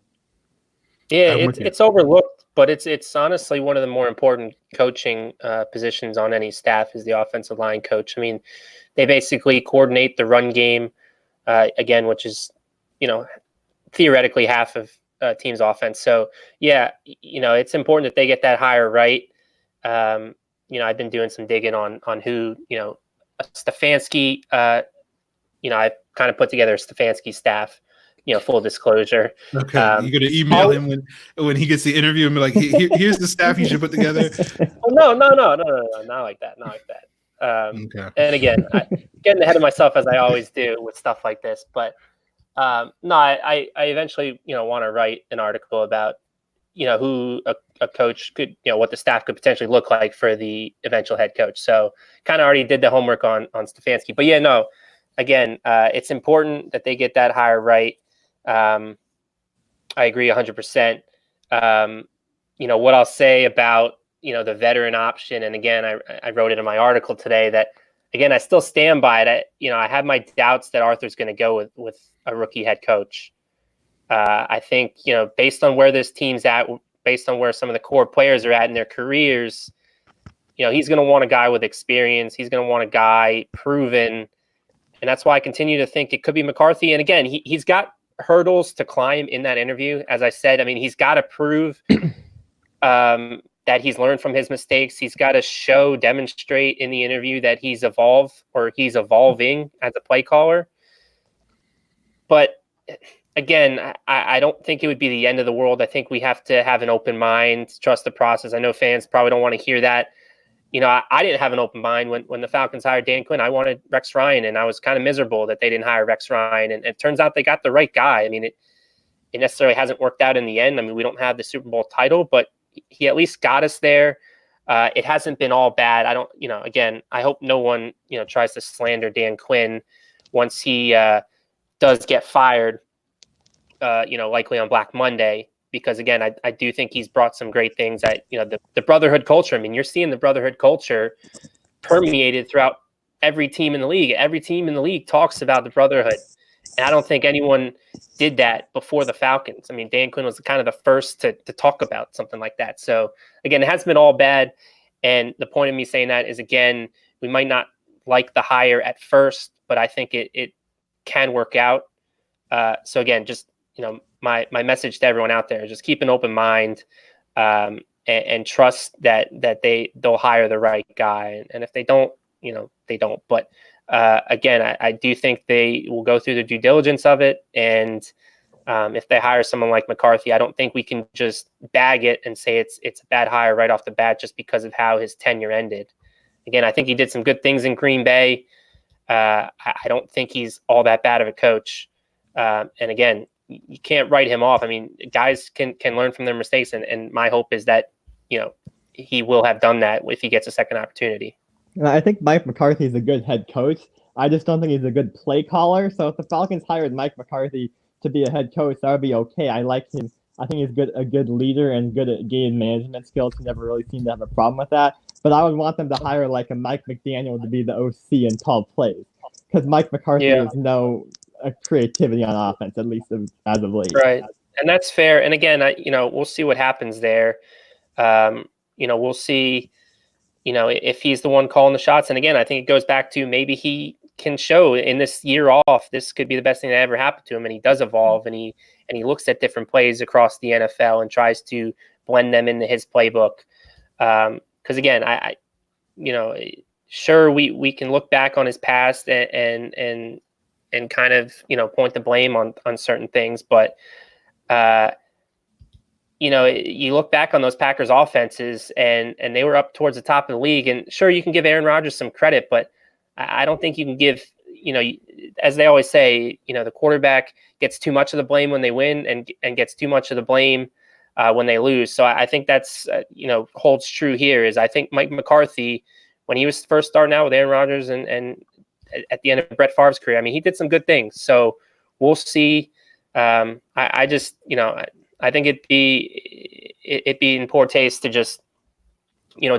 B: Yeah, it's overlooked, but it's honestly one of the more important coaching positions on any staff is the offensive line coach. I mean, they basically coordinate the run game, again, which is, theoretically half of team's offense. So, yeah, it's important that they get that hire right. I've been doing some digging on who, Stefanski, I've kind of put together a Stefanski staff, full disclosare.
A: Okay. You're going to email him when he gets the interview and be like, here's the staff you should put together.
B: No, not like that. Okay. And again, getting ahead of myself as I always do with stuff like this, but I eventually, want to write an article about, who a coach could, what the staff could potentially look like for the eventual head coach. So kind of already did the homework on Stefanski. But yeah, no, again, it's important that they get that hire right. I agree 100%. What I'll say about, the veteran option. And again, I wrote it in my article today that, again, I still stand by it. I have my doubts that Arthur's going to go with a rookie head coach. I think, based on where this team's at, based on where some of the core players are at in their careers, he's going to want a guy with experience. He's going to want a guy proven. And that's why I continue to think it could be McCarthy. And again, he's got hurdles to climb in that interview. As I said, I mean, he's got to prove that he's learned from his mistakes. He's got to demonstrate in the interview that he's evolved or he's evolving as a play caller. But again, I don't think it would be the end of the world. I think we have to have an open mind, trust the process. I know fans probably don't want to hear that. I didn't have an open mind when the Falcons hired Dan Quinn. I wanted Rex Ryan, and I was kind of miserable that they didn't hire Rex Ryan. And it turns out they got the right guy. I mean, it necessarily hasn't worked out in the end. I mean, we don't have the Super Bowl title, but he at least got us there. It hasn't been all bad. I don't, again, I hope no one, tries to slander Dan Quinn once he does get fired. Likely on Black Monday, because again, I do think he's brought some great things that, the brotherhood culture. I mean, you're seeing the brotherhood culture permeated throughout every team in the league. Every team in the league talks about the brotherhood. And I don't think anyone did that before the Falcons. I mean, Dan Quinn was kind of the first to talk about something like that. So, again, it hasn't been all bad. And the point of me saying that is, again, we might not like the hire at first, but I think it can work out. So, again, just, my message to everyone out there is just keep an open mind and trust that they'll hire the right guy. And if they don't, they don't. But again, I do think they will go through the due diligence of it. And if they hire someone like McCarthy, I don't think we can just bag it and say it's a bad hire right off the bat just because of how his tenure ended. Again, I think he did some good things in Green Bay. I don't think he's all that bad of a coach. And again, you can't write him off. I mean, guys can learn from their mistakes. And my hope is that, he will have done that if he gets a second opportunity.
C: I think Mike McCarthy is a good head coach. I just don't think he's a good play caller. So if the Falcons hired Mike McCarthy to be a head coach, that would be okay. I like him. I think he's a good leader and good at game management skills. He never really seemed to have a problem with that. But I would want them to hire like a Mike McDaniel to be the OC and call plays, because Mike McCarthy has no creativity on offense, at least as of late.
B: Right, and that's fair. And again, we'll see what happens there. We'll see. If he's the one calling the shots. And again, I think it goes back to maybe he can show in this year off, this could be the best thing that ever happened to him. And he does evolve and he looks at different plays across the NFL and tries to blend them into his playbook. Because again, sure, we can look back on his past and kind of, point the blame on certain things, but you look back on those Packers offenses and they were up towards the top of the league. And sure, you can give Aaron Rodgers some credit, but I don't think you can give, as they always say, the quarterback gets too much of the blame when they win and gets too much of the blame when they lose. So I think that's, holds true here. Is I think Mike McCarthy, when he was first starting out with Aaron Rodgers and at the end of Brett Favre's career, I mean, he did some good things. So we'll see. I think it'd be in poor taste to just,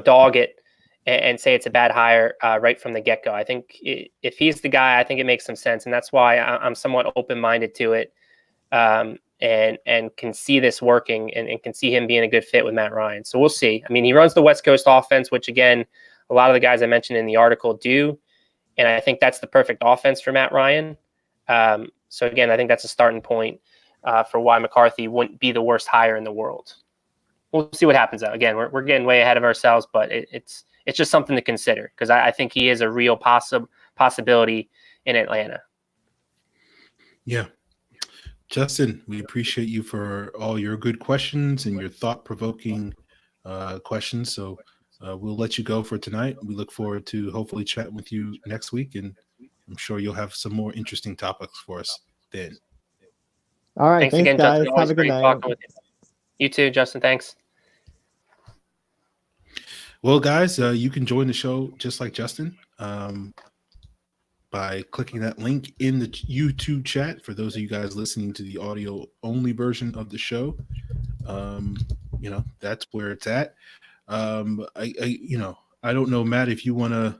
B: dog it and say it's a bad hire right from the get-go. I think if he's the guy, I think it makes some sense, and that's why I'm somewhat open-minded to it, and can see this working and can see him being a good fit with Matt Ryan. So we'll see. I mean, he runs the West Coast offense, which again, a lot of the guys I mentioned in the article do, and I think that's the perfect offense for Matt Ryan. So again, I think that's a starting point for why McCarthy wouldn't be the worst hire in the world. We'll see what happens, though. Again, we're getting way ahead of ourselves, but it's just something to consider, because I think he is a real possibility in Atlanta.
A: Yeah. Justin, we appreciate you for all your good questions and your thought-provoking questions. So we'll let you go for tonight. We look forward to hopefully chatting with you next week, and I'm sure you'll have some more interesting topics for us then.
C: All right.
B: Thanks again,
C: guys.
B: Justin.
C: Have a good night.
B: Talking with you. You too, Justin. Thanks.
A: Well, guys, you can join the show just like Justin by clicking that link in the YouTube chat. For those of you guys listening to the audio only version of the show, that's where it's at. I don't know, Matt, if you want to.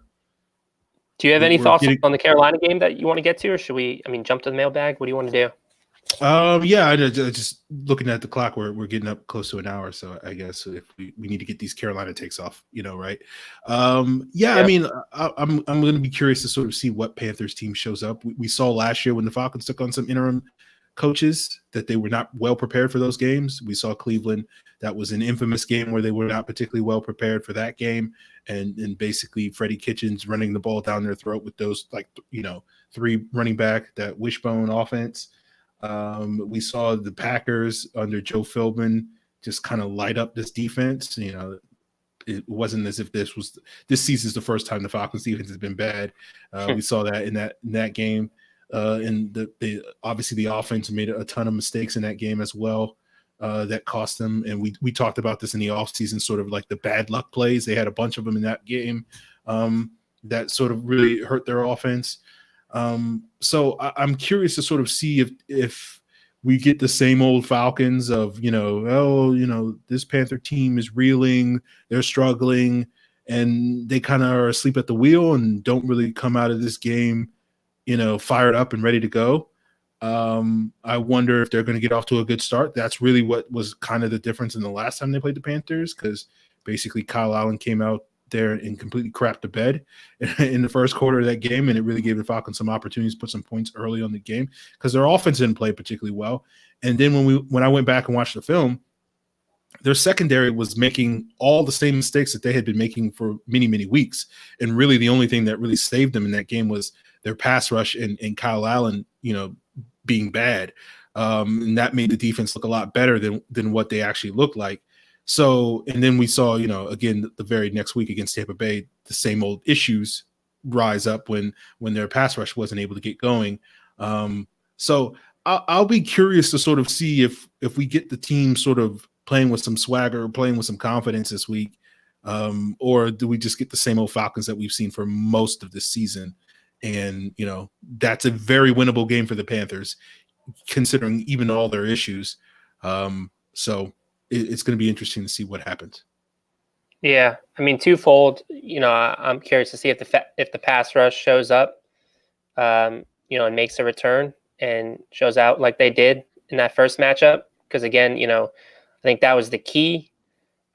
B: Do you have any thoughts on the Carolina game that you want to get to, or should we, jump to the mailbag? What do you want to do?
A: I just looking at the clock, we're getting up close to an hour, so I guess if we need to get these Carolina takes off, right? Yeah. I mean, I'm going to be curious to sort of see what Panthers team shows up. We saw last year when the Falcons took on some interim coaches that they were not well prepared for those games. We saw Cleveland. That was an infamous game where they were not particularly well prepared for that game, and basically Freddie Kitchens running the ball down their throat with those three running back, that wishbone offense. We saw the Packers under Joe Philbin just kind of light up this defense. It wasn't as if this season's the first time the Falcons defense has been bad. We saw that in that game. And obviously the offense made a ton of mistakes in that game as well. That cost them. And we talked about this in the offseason, sort of like the bad luck plays. They had a bunch of them in that game that sort of really hurt their offense. So I'm curious to sort of see if we get the same old Falcons of, this Panther team is reeling, they're struggling, and they kind of are asleep at the wheel and don't really come out of this game, fired up and ready to go. I wonder if they're going to get off to a good start. That's really what was kind of the difference in the last time they played the Panthers, because basically Kyle Allen came out there and completely crapped the bed in the first quarter of that game, and it really gave the Falcons some opportunities to put some points early on the game because their offense didn't play particularly well. And then when I went back and watched the film, their secondary was making all the same mistakes that they had been making for many, many weeks. And really the only thing that really saved them in that game was their pass rush and Kyle Allen, being bad. And that made the defense look a lot better than what they actually looked like. So, and then we saw, again, the very next week against Tampa Bay, the same old issues rise up when their pass rush wasn't able to get going. So I'll be curious to sort of see if we get the team sort of playing with some swagger, playing with some confidence this week, or do we just get the same old Falcons that we've seen for most of this season? And, that's a very winnable game for the Panthers, considering even all their issues. So it's going to be interesting to see what happens.
B: Yeah, I mean, twofold. I'm curious to see if the pass rush shows up, and makes a return and shows out like they did in that first matchup. Because again, I think that was the key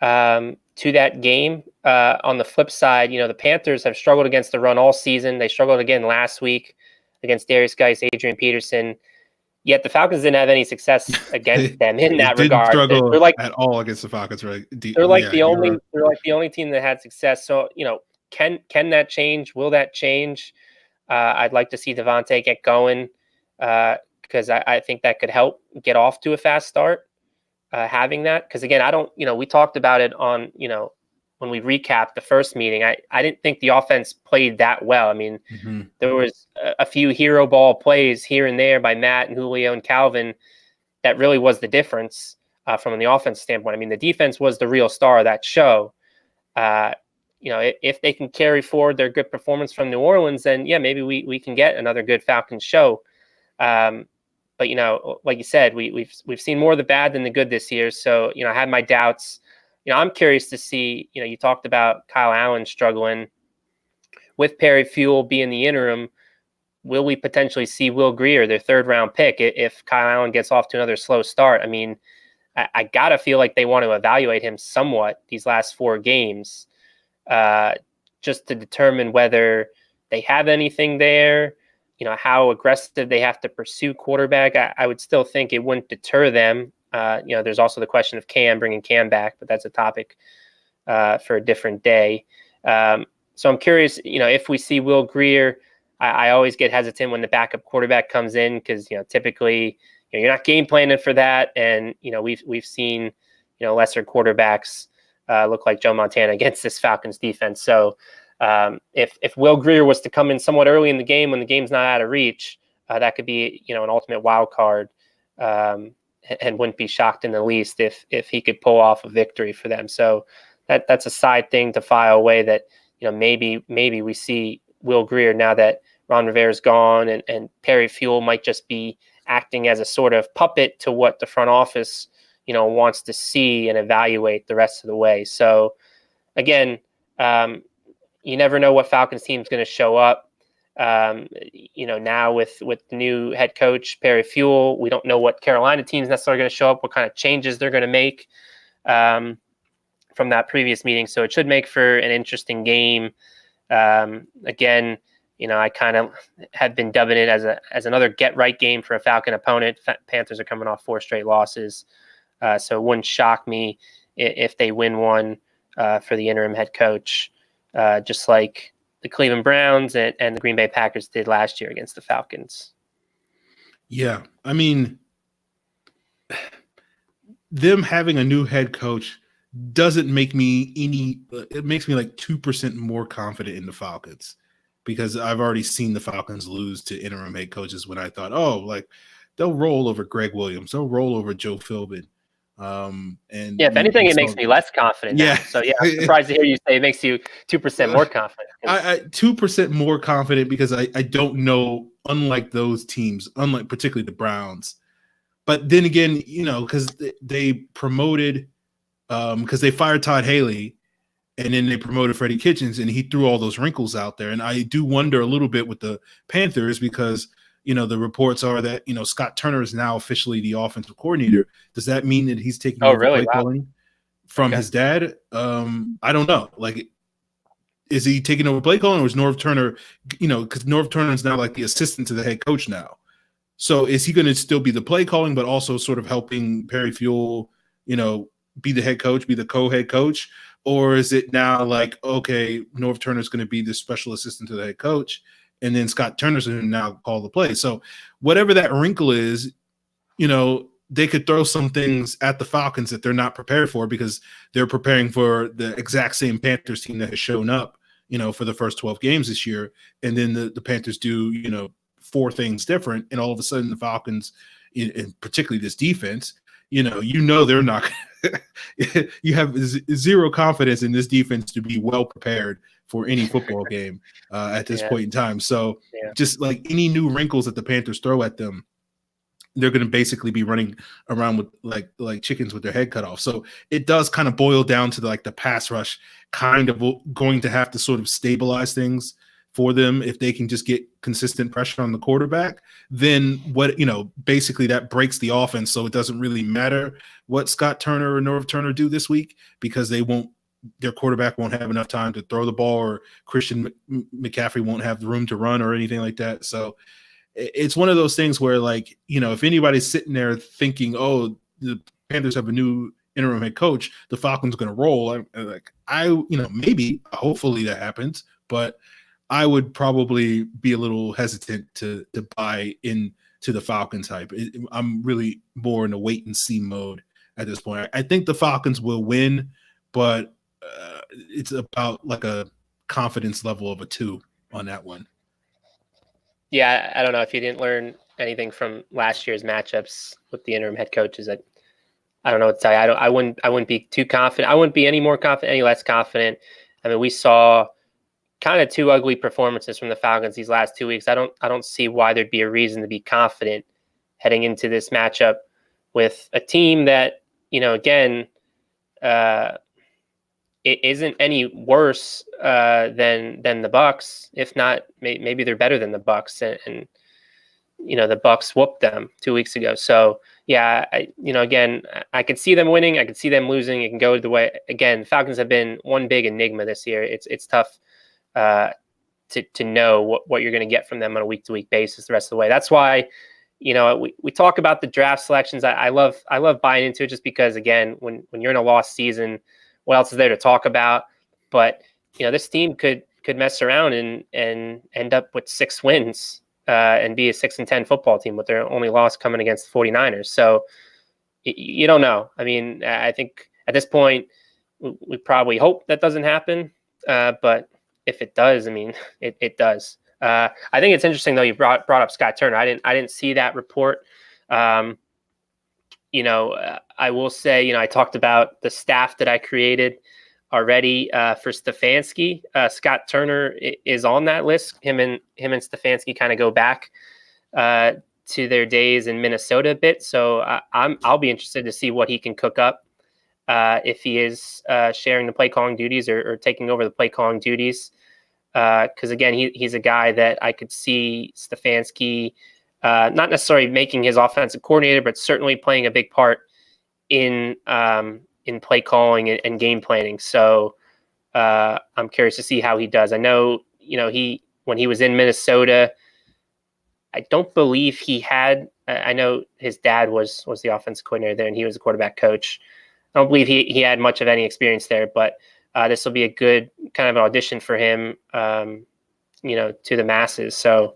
B: to that game. On the flip side, the Panthers have struggled against the run all season. They struggled again last week against Darius Geis, Adrian Peterson. Yet the Falcons didn't have any success against them in that regard.
A: They're like at all against the Falcons, right?
B: They're like the only team that had success. So can that change? Will that change? I'd like to see Devontae get going because I think that could help get off to a fast start. Having that, because again, I don't, we talked about it on, when we recapped the first meeting, I didn't think the offense played that well. I mean, there was a few hero ball plays here and there by Matt and Julio and Calvin that really was the difference from the offense standpoint. I mean, the defense was the real star of that show. If they can carry forward their good performance from New Orleans, then yeah, maybe we can get another good Falcons show. But like you said, we've seen more of the bad than the good this year. So I had my doubts. I'm curious to see. You talked about Kyle Allen struggling with Perry Fuel being the interim. Will we potentially see Will Grier, their third-round pick, if Kyle Allen gets off to another slow start? I mean, I gotta feel like they want to evaluate him somewhat these last 4 games, just to determine whether they have anything there. How aggressive they have to pursue quarterback. I would still think it wouldn't deter them. There's also the question of bringing Cam back, but that's a topic for a different day. So I'm curious, if we see Will Grier, I always get hesitant when the backup quarterback comes in because, typically, you're not game planning for that. And, we've seen, lesser quarterbacks look like Joe Montana against this Falcons defense. So, if Will Grier was to come in somewhat early in the game when the game's not out of reach, that could be, an ultimate wild card, and wouldn't be shocked in the least if he could pull off a victory for them. So that's a side thing to file away that, maybe we see Will Grier now that Ron Rivera's gone and Perry Fuel might just be acting as a sort of puppet to what the front office, wants to see and evaluate the rest of the way. So again, you never know what Falcons team is going to show up. Now with the new head coach, Perry Fuel, we don't know what Carolina team's necessarily going to show up, what kind of changes they're going to make from that previous meeting. So it should make for an interesting game. Again, I kind of had been dubbing it as another get-right game for a Falcon opponent. Panthers are coming off 4 straight losses. So it wouldn't shock me if they win one for the interim head coach. Just like the Cleveland Browns and the Green Bay Packers did last year against the Falcons.
A: Yeah, I mean, them having a new head coach doesn't make me it makes me like 2% more confident in the Falcons, because I've already seen the Falcons lose to interim head coaches when I thought, they'll roll over Greg Williams, they'll roll over Joe Philbin. And
B: yeah, if anything, it makes me less confident.
A: Yeah.
B: Now. So yeah, I'm surprised to hear you say it makes you 2% more confident.
A: I 2% more confident because I don't know, unlike those teams, unlike particularly the Browns. But then again, because they promoted, because they fired Todd Haley, and then they promoted Freddie Kitchens, and he threw all those wrinkles out there. And I do wonder a little bit with the Panthers because, the reports are that, Scott Turner is now officially the offensive coordinator. Does that mean that he's taking over
B: really?
A: play calling from his dad? I don't know. Like, is he taking over play calling, or is Norv Turner, because Norv Turner is now like the assistant to the head coach now. So is he going to still be the play calling, but also sort of helping Perry Fuel, be the head coach, be the co-head coach? Or is it now like, okay, Norv Turner's going to be the special assistant to the head coach, and then Scott Turner's going to now call the play? So whatever that wrinkle is, they could throw some things at the Falcons that they're not prepared for because they're preparing for the exact same Panthers team that has shown up, for the first 12 games this year. And then the Panthers do, 4 things different. And all of a sudden the Falcons, and particularly this defense, they're not – you have zero confidence in this defense to be well prepared for any football game at this point in time. So just like any new wrinkles that the Panthers throw at them, they're going to basically be running around with like chickens with their head cut off. So it does kind of boil down to the pass rush kind of going to have to sort of stabilize things for them. If they can just get consistent pressure on the quarterback, then basically that breaks the offense. So it doesn't really matter what Scott Turner or Norv Turner do this week because their quarterback won't have enough time to throw the ball, or Christian McCaffrey won't have the room to run or anything like that. So it's one of those things where, if anybody's sitting there thinking, oh, the Panthers have a new interim head coach, the Falcons are going to roll. Maybe, hopefully that happens, but I would probably be a little hesitant to buy into the Falcons hype. I'm really more in a wait and see mode at this point. I think the Falcons will win, but it's about like a confidence level of a 2 on that one.
B: Yeah, I don't know if you didn't learn anything from last year's matchups with the interim head coaches. I don't know what to tell you. I wouldn't be too confident. I wouldn't be any more confident, any less confident. I mean, we saw kind of 2 ugly performances from the Falcons these last 2 weeks. I don't see why there'd be a reason to be confident heading into this matchup with a team that, again, it isn't any worse than the Bucs. If not, maybe they're better than the Bucs, and the Bucs whooped them 2 weeks ago. So yeah, again, I could see them winning. I could see them losing. It can go the way. Again, the Falcons have been one big enigma this year. It's tough to know what you're going to get from them on a week-to-week basis the rest of the way. That's why, we talk about the draft selections. I love buying into it just because, again, when you're in a lost season, what else is there to talk about? But, this team could mess around and end up with 6 wins and be a 6-10 football team with their only loss coming against the 49ers. So you don't know. I mean, I think at this point, we probably hope that doesn't happen. But if it does, I mean, it does. I think it's interesting though. You brought up Scott Turner. I didn't see that report. I will say, I talked about the staff that I created already for Stefanski. Scott Turner is on that list. Him and Stefanski kind of go back to their days in Minnesota a bit. So I'll be interested to see what he can cook up if he is sharing the play calling duties or taking over the play calling duties. Because again, he's a guy that I could see Stefanski not necessarily making his offensive coordinator, but certainly playing a big part in play calling and game planning. So I'm curious to see how he does. I know, when he was in Minnesota, I don't believe he had. I know his dad was the offensive coordinator there, and he was the quarterback coach. I don't believe he had much of any experience there, but this will be a good kind of audition for him, to the masses. So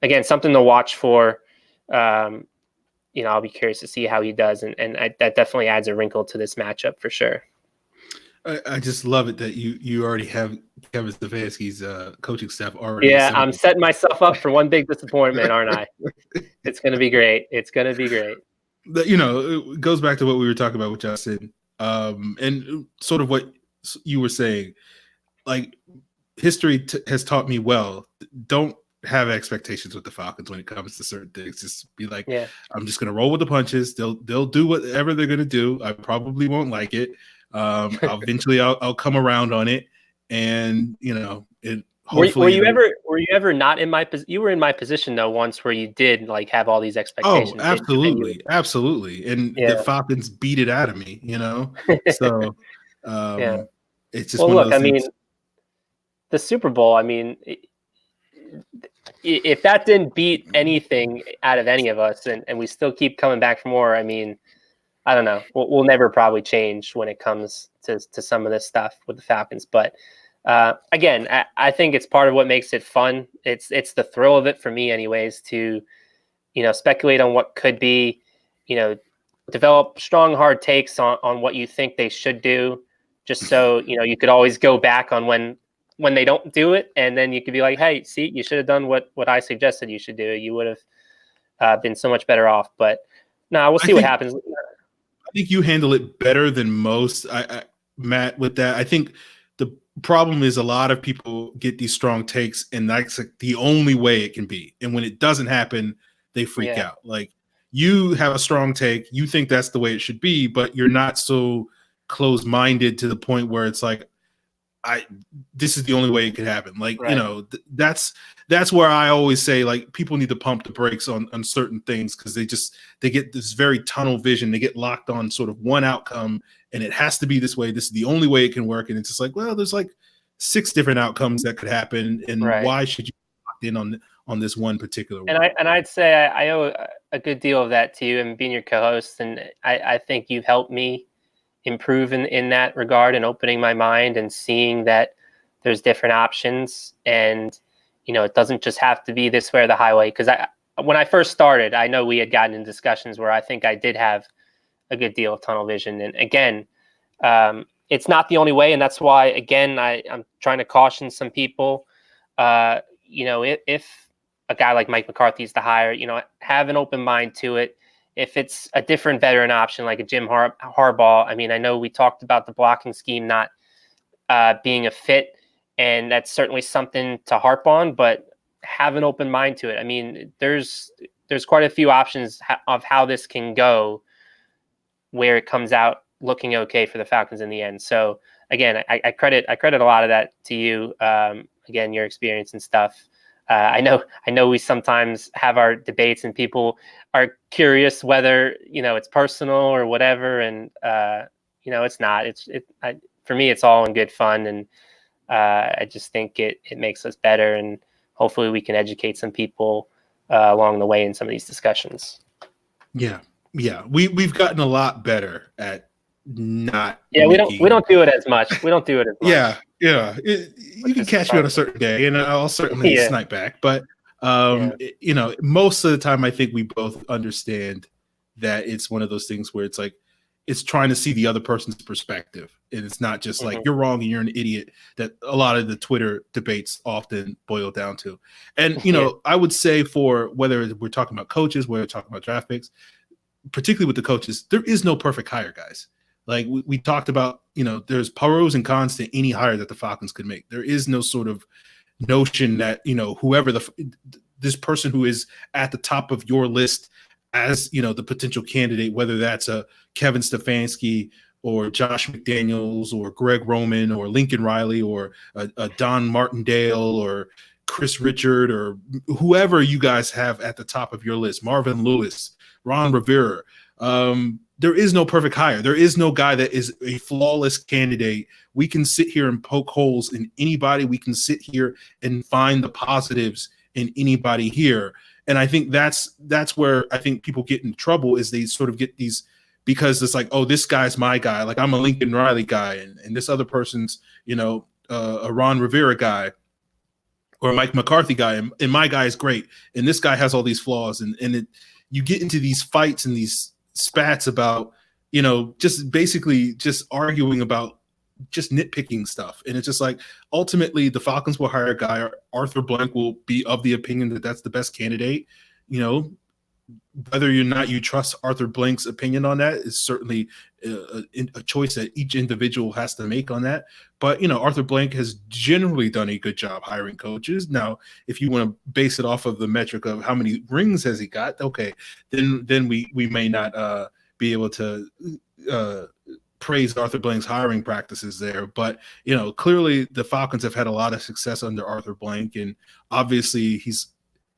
B: again, something to watch for. I'll be curious to see how he does, and that definitely adds a wrinkle to this matchup for sure.
A: I just love it that you already have Kevin Stefanski's coaching staff already.
B: Yeah, I'm setting myself up for one big disappointment, aren't I? It's going to be great. It's going to be great.
A: It goes back to what we were talking about with Justin, and sort of what you were saying. Like, history has taught me well. Don't have expectations with the Falcons when it comes to certain things. Just be like, I'm just going to roll with the punches. They'll do whatever they're going to do. I probably won't like it. Eventually I'll come around on it, and it.
B: Were you ever not in my position? You were in my position though once where you did like have all these expectations.
A: Oh, absolutely, absolutely, and the Falcons beat it out of me. So
B: yeah.
A: it's just one of those things.
B: The Super Bowl. I mean, if that didn't beat anything out of any of us, and we still keep coming back for more, I mean, I don't know. We'll never probably change when it comes to some of this stuff with the Falcons, but. Again, I think it's part of what makes it fun. It's the thrill of it for me, anyways. To speculate on what could be, develop strong, hard takes on what you think they should do, just so you could always go back on when they don't do it, and then you could be like, hey, see, you should have done what I suggested you should do. You would have been so much better off. But no, we'll see what happens.
A: I think you handle it better than most, Matt. With that, I think. The problem is a lot of people get these strong takes, and that's like the only way it can be. And when it doesn't happen, they freak out. Like, you have a strong take, you think that's the way it should be, but you're not so close-minded to the point where it's like, this is the only way it could happen. Like, that's where I always say, like, people need to pump the brakes on certain things, because they get this very tunnel vision. They get locked on sort of one outcome, and it has to be this way. This is the only way it can work. And it's just like, well, there's like 6 different outcomes that could happen, and why should you be locked in on this one particular one?
B: And I'd say I owe a good deal of that to you and being your co-host, and I think you've helped me improve in that regard, and opening my mind and seeing that there's different options, and it doesn't just have to be this way or the highway. Because when I first started, I know we had gotten in discussions where I think I did have a good deal of tunnel vision, and again, it's not the only way, and that's why again I'm trying to caution some people. If a guy like Mike McCarthy's the hire, have an open mind to it. If it's a different veteran option like a Jim Harbaugh, I mean, I know we talked about the blocking scheme not being a fit, and that's certainly something to harp on, but have an open mind to it. I mean, there's quite a few options of how this can go where it comes out looking okay for the Falcons in the end. So again, I credit a lot of that to you. Again, your experience and stuff. I know we sometimes have our debates, and people are curious whether it's personal or whatever, and it's not. For me, it's all in good fun, and I just think it makes us better, and hopefully we can educate some people along the way in some of these discussions.
A: Yeah, we've gotten a lot better at not.
B: Yeah, we don't do it as much. We don't do it as much.
A: Yeah. You can catch me on a certain day, and I'll certainly snipe back. But most of the time, I think we both understand that it's one of those things where it's like, it's trying to see the other person's perspective, and it's not just like you're wrong and you're an idiot, that a lot of the Twitter debates often boil down to. And I would say, for whether we're talking about coaches, whether we're talking about draft picks, particularly with the coaches, there is no perfect hire, guys. Like we talked about, there's pros and cons to any hire that the Falcons could make. There is no sort of notion that, whoever this person who is at the top of your list as, the potential candidate, whether that's a Kevin Stefanski or Josh McDaniels or Greg Roman or Lincoln Riley or a Don Martindale or Chris Richard or whoever you guys have at the top of your list, Marvin Lewis, Ron Rivera. There is no perfect hire. There is no guy that is a flawless candidate. We can sit here and poke holes in anybody. We can sit here and find the positives in anybody here. And I think that's where I think people get in trouble, is they sort of get these, because it's like, oh, this guy's my guy. Like, I'm a Lincoln Riley guy, and this other person's, a Ron Rivera guy or a Mike McCarthy guy, and my guy is great, and this guy has all these flaws, and you get into these fights and these spats about, just basically just arguing about just nitpicking stuff. And it's just like, ultimately the Falcons will hire a guy. Arthur Blank will be of the opinion that that's the best candidate. Whether or not you trust Arthur Blank's opinion on that is certainly a choice that each individual has to make on that. But, Arthur Blank has generally done a good job hiring coaches. Now, if you want to base it off of the metric of how many rings has he got, okay, then we may not be able to praise Arthur Blank's hiring practices there, but clearly the Falcons have had a lot of success under Arthur Blank, and obviously he's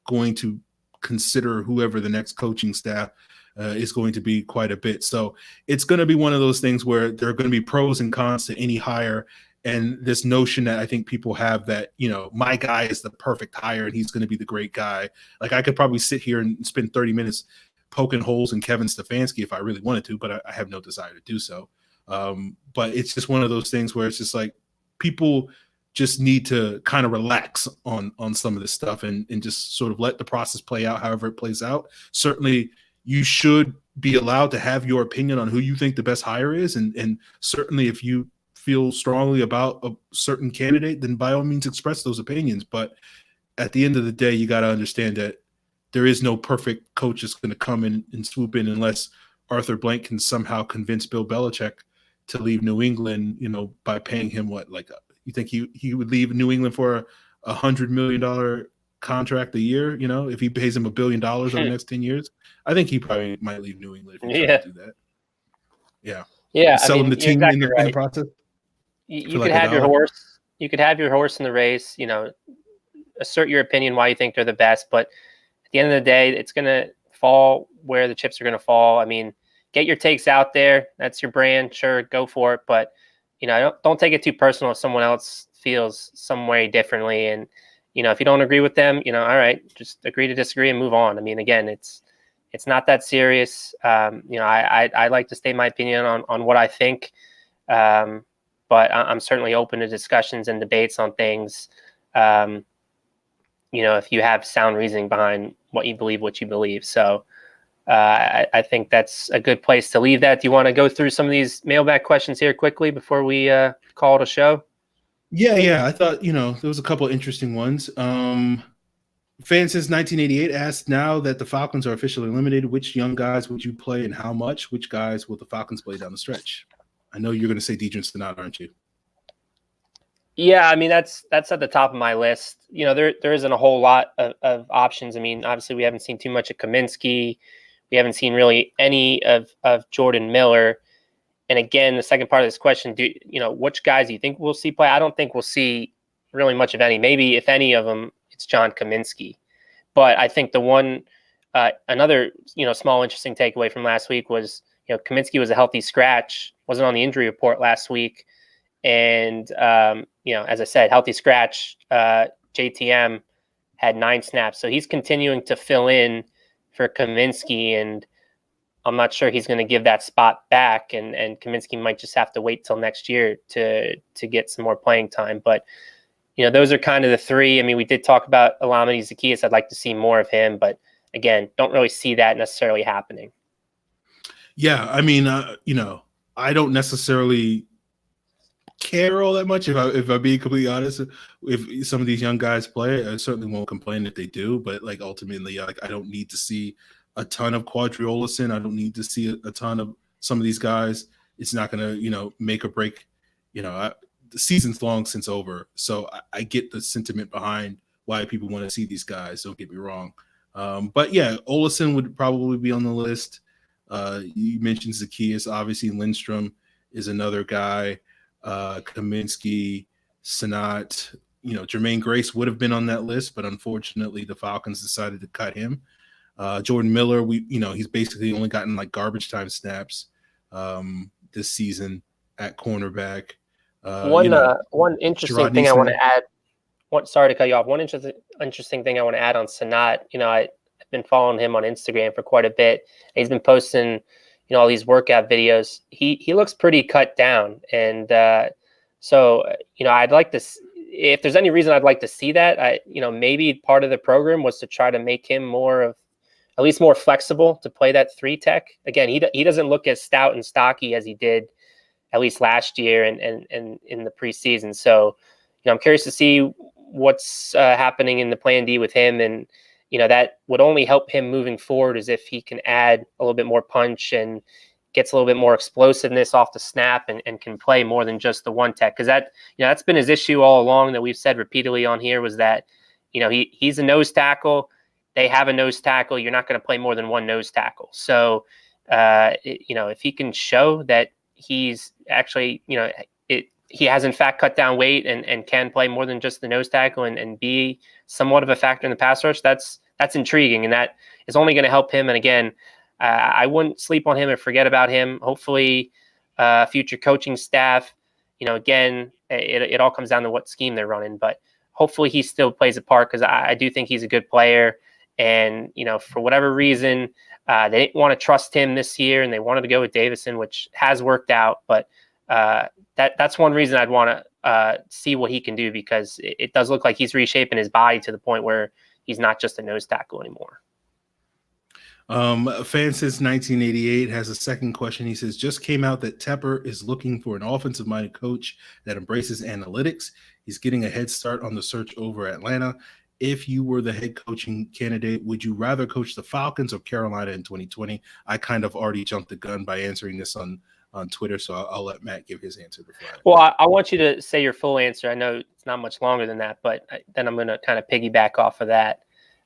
A: going to consider whoever the next coaching staff is going to be quite a bit. So it's going to be one of those things where there are going to be pros and cons to any hire. And this notion that I think people have that, my guy is the perfect hire and he's going to be the great guy. Like, I could probably sit here and spend 30 minutes poking holes in Kevin Stefanski if I really wanted to, but I have no desire to do so. But it's just one of those things where it's just like people just need to kind of relax on some of this stuff and just sort of let the process play out however it plays out. Certainly you should be allowed to have your opinion on who you think the best hire is. And certainly if you feel strongly about a certain candidate, then by all means express those opinions. But at the end of the day, you got to understand that there is no perfect coach that's going to come in and swoop in unless Arthur Blank can somehow convince Bill Belichick to leave New England, by paying him you think he would leave New England for $100 million contract a year? If he pays him $1 billion over the next 10 years, I think he probably might leave New England if he tried to do that. Yeah.
B: Yeah.
A: Sell him the team
B: exactly
A: in the process.
B: You could have your horse. You could have your horse in the race, assert your opinion why you think they're the best. But at the end of the day, it's going to fall where the chips are going to fall. I mean, get your takes out there. That's your brand. Sure, go for it. But, don't take it too personal if someone else feels some way differently. And, if you don't agree with them, all right, just agree to disagree and move on. I mean, again, it's not that serious. I like to state my opinion on what I think. But I'm certainly open to discussions and debates on things. If you have sound reasoning behind what you believe. So I think that's a good place to leave that. Do you want to go through some of these mailbag questions here quickly before we call it a show?
A: Yeah. I thought, there was a couple of interesting ones. Fan since 1988 asked, now that the Falcons are officially eliminated, which young guys would you play and how much? Which guys will the Falcons play down the stretch? I know you're going to say Deidre Stenot, aren't you?
B: Yeah, I mean, that's at the top of my list. There isn't a whole lot of options. I mean, obviously we haven't seen too much of Kaminsky. We haven't seen really any of Jordan Miller. And again, the second part of this question, which guys do you think we'll see play? I don't think we'll see really much of any. Maybe if any of them, it's John Kaminsky. But I think the one, another, small interesting takeaway from last week was, Kaminsky was a healthy scratch, wasn't on the injury report last week. And, as I said, healthy scratch, JTM had 9 snaps. So he's continuing to fill in for Kaminsky, and I'm not sure he's going to give that spot back. And Kaminsky might just have to wait till next year to get some more playing time. But, those are kind of the three. I mean, we did talk about Olamide Zaccheaus. I'd like to see more of him. But, again, don't really see that necessarily happening.
A: Yeah, I mean, I don't necessarily care all that much if I'm being completely honest. If some of these young guys play, I certainly won't complain if they do. But ultimately, I don't need to see a ton of Quadri Olison. I don't need to see a ton of some of these guys. It's not going to make or break. The season's long since over, so I get the sentiment behind why people want to see these guys. Don't get me wrong, but yeah, Olison would probably be on the list. You mentioned Zaccheaus, obviously Lindstrom is another guy. Kaminsky, Stenot, Jermaine Grace would have been on that list, but unfortunately the Falcons decided to cut him. Jordan Miller, he's basically only gotten garbage time snaps this season at cornerback.
B: One interesting thing I want to add. Sorry to cut you off. One interesting thing I want to add on Stenot. I've been following him on Instagram for quite a bit. He's been posting, all these workout videos. He looks pretty cut down, and so I'd like to. If there's any reason I'd like to see that, maybe part of the program was to try to make him at least more flexible to play that 3 tech. Again, he doesn't look as stout and stocky as he did at least last year and in the preseason. So, I'm curious to see what's happening in the plan D with him. And, that would only help him moving forward as if he can add a little bit more punch and gets a little bit more explosiveness off the snap and can play more than just the 1 tech. Because that's been his issue all along that we've said repeatedly on here was that, he's a nose tackle. They have a nose tackle. You're not going to play more than 1 nose tackle. So, if he can show that he's actually, he has in fact cut down weight and can play more than just the nose tackle and be somewhat of a factor in the pass rush, that's intriguing, and that is only going to help him. And again, I wouldn't sleep on him or forget about him. Hopefully, future coaching staff, again, it all comes down to what scheme they're running, but hopefully he still plays a part, because I do think he's a good player. And, for whatever reason, they didn't want to trust him this year, and they wanted to go with Davison, which has worked out. But that's one reason I'd want to see what he can do, because it does look like he's reshaping his body to the point where he's not just a nose tackle anymore.
A: Fan since 1988 has a second question. He says, just came out that Tepper is looking for an offensive-minded coach that embraces analytics. He's getting a head start on the search over Atlanta. If you were the head coaching candidate, would you rather coach the Falcons or Carolina in 2020? I kind of already jumped the gun by answering this on Twitter, so I'll let Matt give his answer before.
B: Well, I want you to say your full answer. I know it's not much longer than that, but then I'm going to kind of piggyback off of that,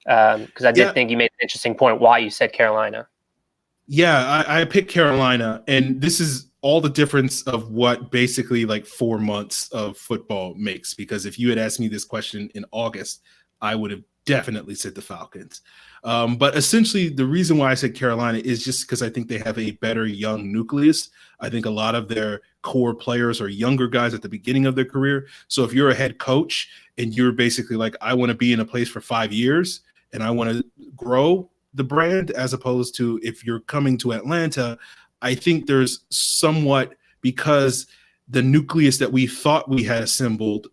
B: because I did think you made an interesting point why you said Carolina.
A: Yeah, I picked Carolina, and this is all the difference of what basically like 4 months of football makes, because if you had asked me this question in August, I would have definitely said the Falcons. But essentially, the reason why I said Carolina is just because I think they have a better young nucleus. I think a lot of their core players are younger guys at the beginning of their career. So if you're a head coach and you're basically like, I want to be in a place for 5 years and I want to grow the brand, as opposed to if you're coming to Atlanta, I think there's somewhat, because the nucleus that we thought we had assembled,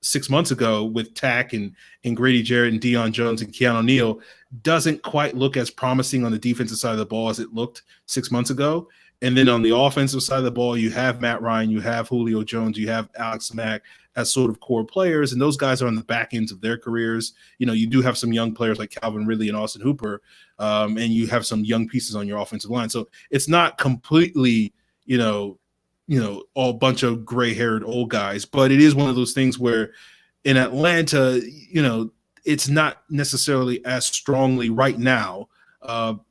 A: 6 months ago with Tack and Grady Jarrett and Deion Jones and Keanu Neal doesn't quite look as promising on the defensive side of the ball as it looked 6 months ago. And then on the offensive side of the ball, you have Matt Ryan, you have Julio Jones, you have Alex Mack as sort of core players, and those guys are on the back ends of their careers. You do have some young players like Calvin Ridley and Austin Hooper, and you have some young pieces on your offensive line. So it's not completely, all bunch of gray-haired old guys, but it is one of those things where in Atlanta, it's not necessarily as strongly right now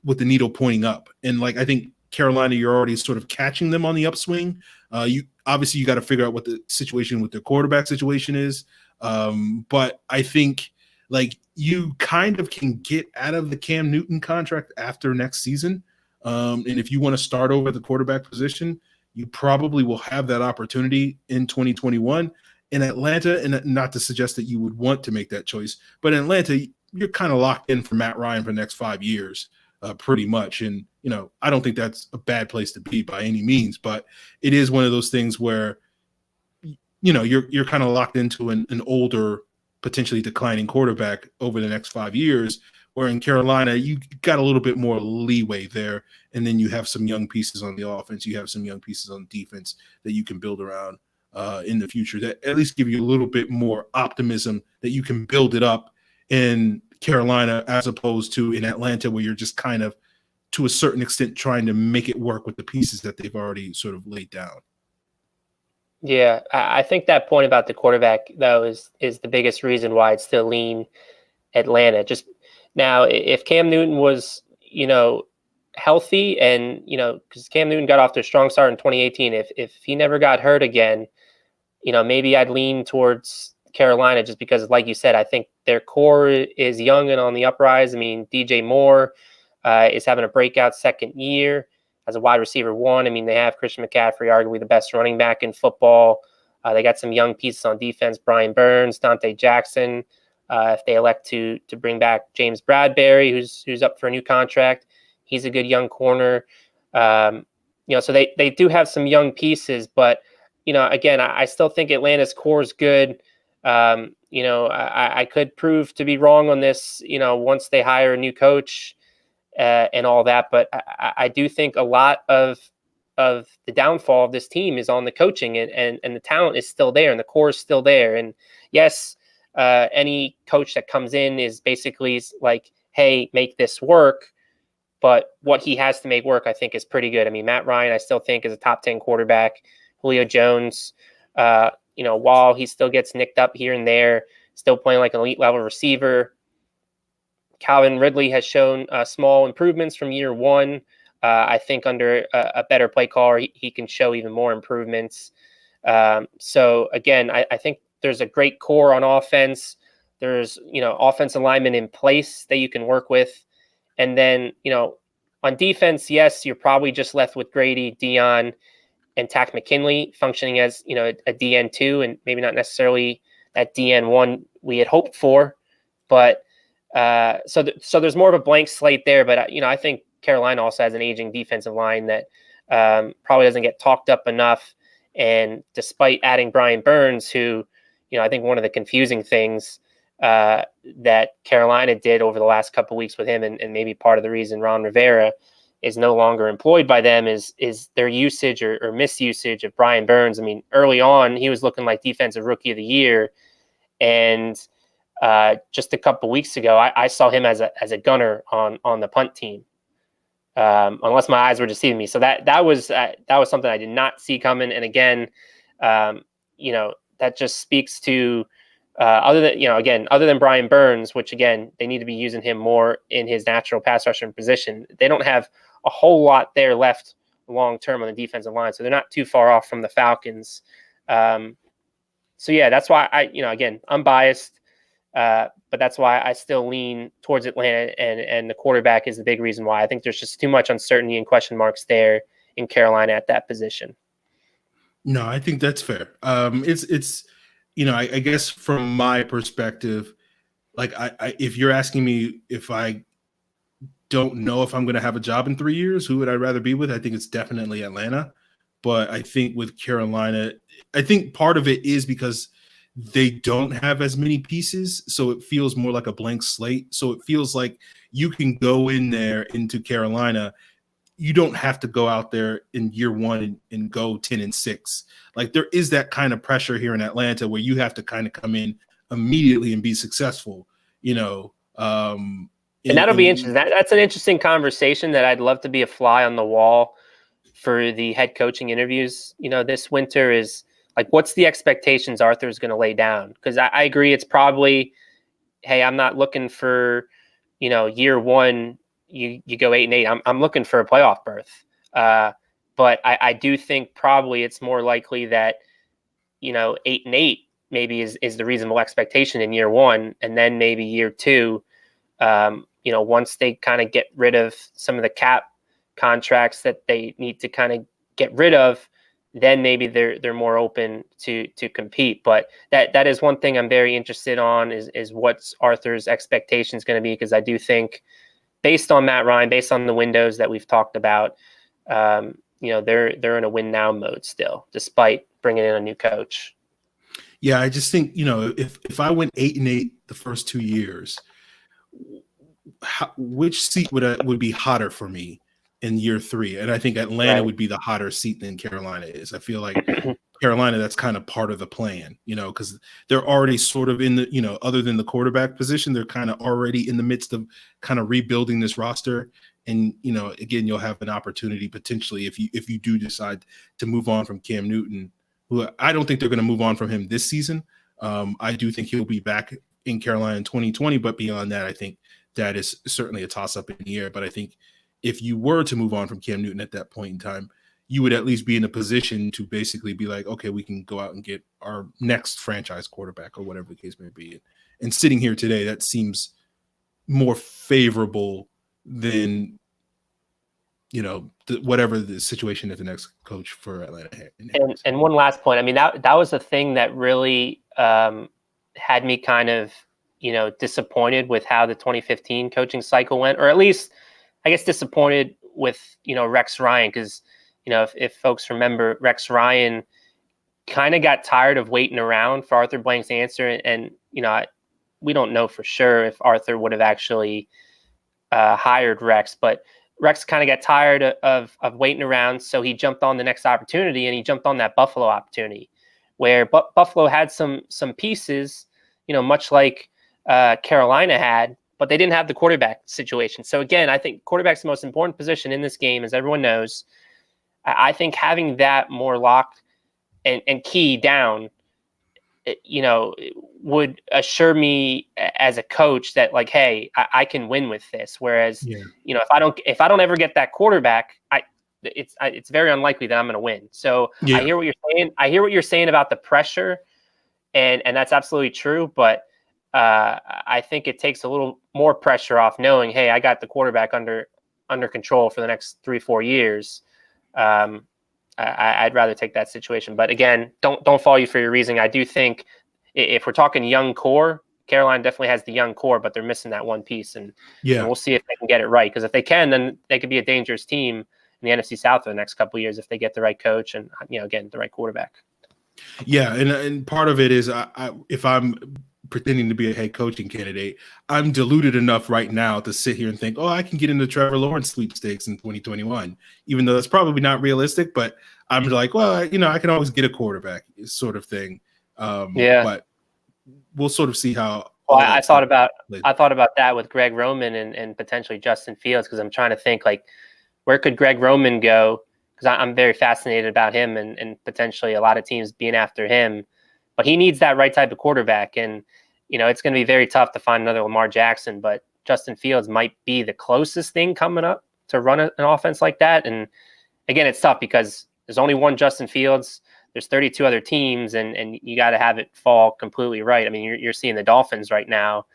A: with the needle pointing up. And I think Carolina, you're already sort of catching them on the upswing. You got to figure out what the situation with their quarterback situation is. But I think you kind of can get out of the Cam Newton contract after next season. And if you want to start over at the quarterback position, you probably will have that opportunity in 2021 in Atlanta. And not to suggest that you would want to make that choice, but in Atlanta, you're kind of locked in for Matt Ryan for the next 5 years, pretty much. And, I don't think that's a bad place to be by any means, but it is one of those things where, you're kind of locked into an older, potentially declining quarterback over the next 5 years, where in Carolina, you got a little bit more leeway there. And then you have some young pieces on the offense. You have some young pieces on defense that you can build around in the future that at least give you a little bit more optimism that you can build it up in Carolina, as opposed to in Atlanta, where you're just kind of, to a certain extent, trying to make it work with the pieces that they've already sort of laid down.
B: Yeah, I think that point about the quarterback, though, is the biggest reason why I'd still lean Atlanta. Just now, if Cam Newton was, healthy, and because Cam Newton got off to a strong start in 2018, if he never got hurt again, maybe I'd lean towards Carolina, just because, like you said, I think their core is young and on the uprise. I mean, DJ Moore is having a breakout second year as a wide receiver one. I mean, they have Christian McCaffrey, arguably the best running back in football. They got some young pieces on defense: Brian Burns, Dante Jackson. If they elect to bring back James Bradbury, who's up for a new contract, he's a good young corner. So they do have some young pieces, but again, I still think Atlanta's core is good. I could prove to be wrong on this, once they hire a new coach and all that, but I do think a lot of the downfall of this team is on the coaching, and the talent is still there, and the core is still there. And yes, any coach that comes in is basically like, hey, make this work. But what he has to make work, I think, is pretty good. I mean, Matt Ryan, I still think, is a top 10 quarterback. Julio Jones, while he still gets nicked up here and there, still playing like an elite level receiver. Calvin Ridley has shown small improvements from year one. I think under a better play caller, he can show even more improvements. So again, I think there's a great core on offense. There's, offensive linemen in place that you can work with. And then, on defense, yes, you're probably just left with Grady, Dion, and Tack McKinley functioning as, a DN2 and maybe not necessarily that DN1 we had hoped for. But so there's more of a blank slate there. But, I think Carolina also has an aging defensive line that probably doesn't get talked up enough. And despite adding Brian Burns, who, I think one of the confusing things that Carolina did over the last couple of weeks with him, and maybe part of the reason Ron Rivera is no longer employed by them is their usage or misusage of Brian Burns. I mean, early on, he was looking like Defensive Rookie of the Year. And just a couple of weeks ago, I saw him as a gunner on the punt team. Unless my eyes were deceiving me. So that was something I did not see coming. And again, that just speaks to other than Brian Burns, which again, they need to be using him more in his natural pass rushing position. They don't have a whole lot there left long term on the defensive line, so they're not too far off from the Falcons. So yeah, that's why I'm biased. But that's why I still lean towards Atlanta, and the quarterback is the big reason why. I think there's just too much uncertainty and question marks there in Carolina at that position.
A: No, I think that's fair. It's I guess from my perspective, like if you're asking me if I don't know if I'm going to have a job in 3 years, who would I rather be with? I think it's definitely Atlanta. But I think with Carolina, I think part of it is because they don't have as many pieces, so it feels more like a blank slate. So it feels like you can go in there into Carolina. You don't have to go out there in year one and go 10-6. Like there is that kind of pressure here in Atlanta where you have to kind of come in immediately and be successful,
B: and that'll be interesting. That's an interesting conversation that I'd love to be a fly on the wall for the head coaching interviews, this winter is like, what's the expectations Arthur's going to lay down? Because I agree. It's probably, hey, I'm not looking for, year one, you go 8-8. I'm looking for a playoff berth. But I do think probably it's more likely that, 8-8 maybe is the reasonable expectation in year one. And then maybe year two, once they kind of get rid of some of the cap contracts that they need to kind of get rid of, then maybe they're more open to compete. But that is one thing I'm very interested on is what's Arthur's expectations going to be, because I do think based on Matt Ryan, based on the windows that we've talked about, they're in a win now mode still, despite bringing in a new coach.
A: Yeah, I just think, if I went 8-8 the first 2 years, which seat would be hotter for me in year three? And I think Atlanta would be the hotter seat than Carolina is. I feel like Carolina, that's kind of part of the plan, because they're already sort of in the, other than the quarterback position, they're kind of already in the midst of kind of rebuilding this roster. And, again, you'll have an opportunity potentially if you do decide to move on from Cam Newton, who I don't think they're going to move on from him this season. I do think he'll be back in Carolina in 2020, but beyond that, I think that is certainly a toss-up in the air. But I think if you were to move on from Cam Newton at that point in time, you would at least be in a position to basically be like, okay, we can go out and get our next franchise quarterback or whatever the case may be. And sitting here today, that seems more favorable than, whatever the situation at the next coach for Atlanta.
B: And one last point. I mean, that was the thing that really had me kind of, disappointed with how the 2015 coaching cycle went, or at least I guess disappointed with, Rex Ryan. Because, if folks remember, Rex Ryan kind of got tired of waiting around for Arthur Blank's answer. And we don't know for sure if Arthur would have actually hired Rex, but Rex kind of got tired of waiting around. So he jumped on the next opportunity, and he jumped on that Buffalo opportunity where Buffalo had some pieces, much like Carolina had, but they didn't have the quarterback situation. So again, I think quarterback's the most important position in this game, as everyone knows. I think having that more locked and key down would assure me as a coach that like, hey, I can win with this. Whereas, if I don't ever get that quarterback, it's very unlikely that I'm going to win. So I hear what you're saying. I hear what you're saying about the pressure, and that's absolutely true. But I think it takes a little more pressure off knowing, hey, I got the quarterback under control for the next 3-4 years. I'd rather take that situation. But again, don't follow you for your reasoning. I do think if we're talking young core, Carolina definitely has the young core, but they're missing that one piece. And we'll see if they can get it right. Because if they can, then they could be a dangerous team in the NFC South for the next couple of years if they get the right coach and again the right quarterback.
A: Yeah, and part of it is if I'm pretending to be a head coaching candidate, I'm deluded enough right now to sit here and think, I can get into Trevor Lawrence sweepstakes in 2021, even though that's probably not realistic. But I'm like, I can always get a quarterback sort of thing. But we'll sort of see how.
B: Well, I thought about that with Greg Roman and potentially Justin Fields, because I'm trying to think like, where could Greg Roman go? Because I'm very fascinated about him and potentially a lot of teams being after him. But he needs that right type of quarterback. And, it's going to be very tough to find another Lamar Jackson. But Justin Fields might be the closest thing coming up to run an offense like that. And, again, it's tough because there's only one Justin Fields. There's 32 other teams, and you got to have it fall completely right. I mean, you're seeing the Dolphins right now.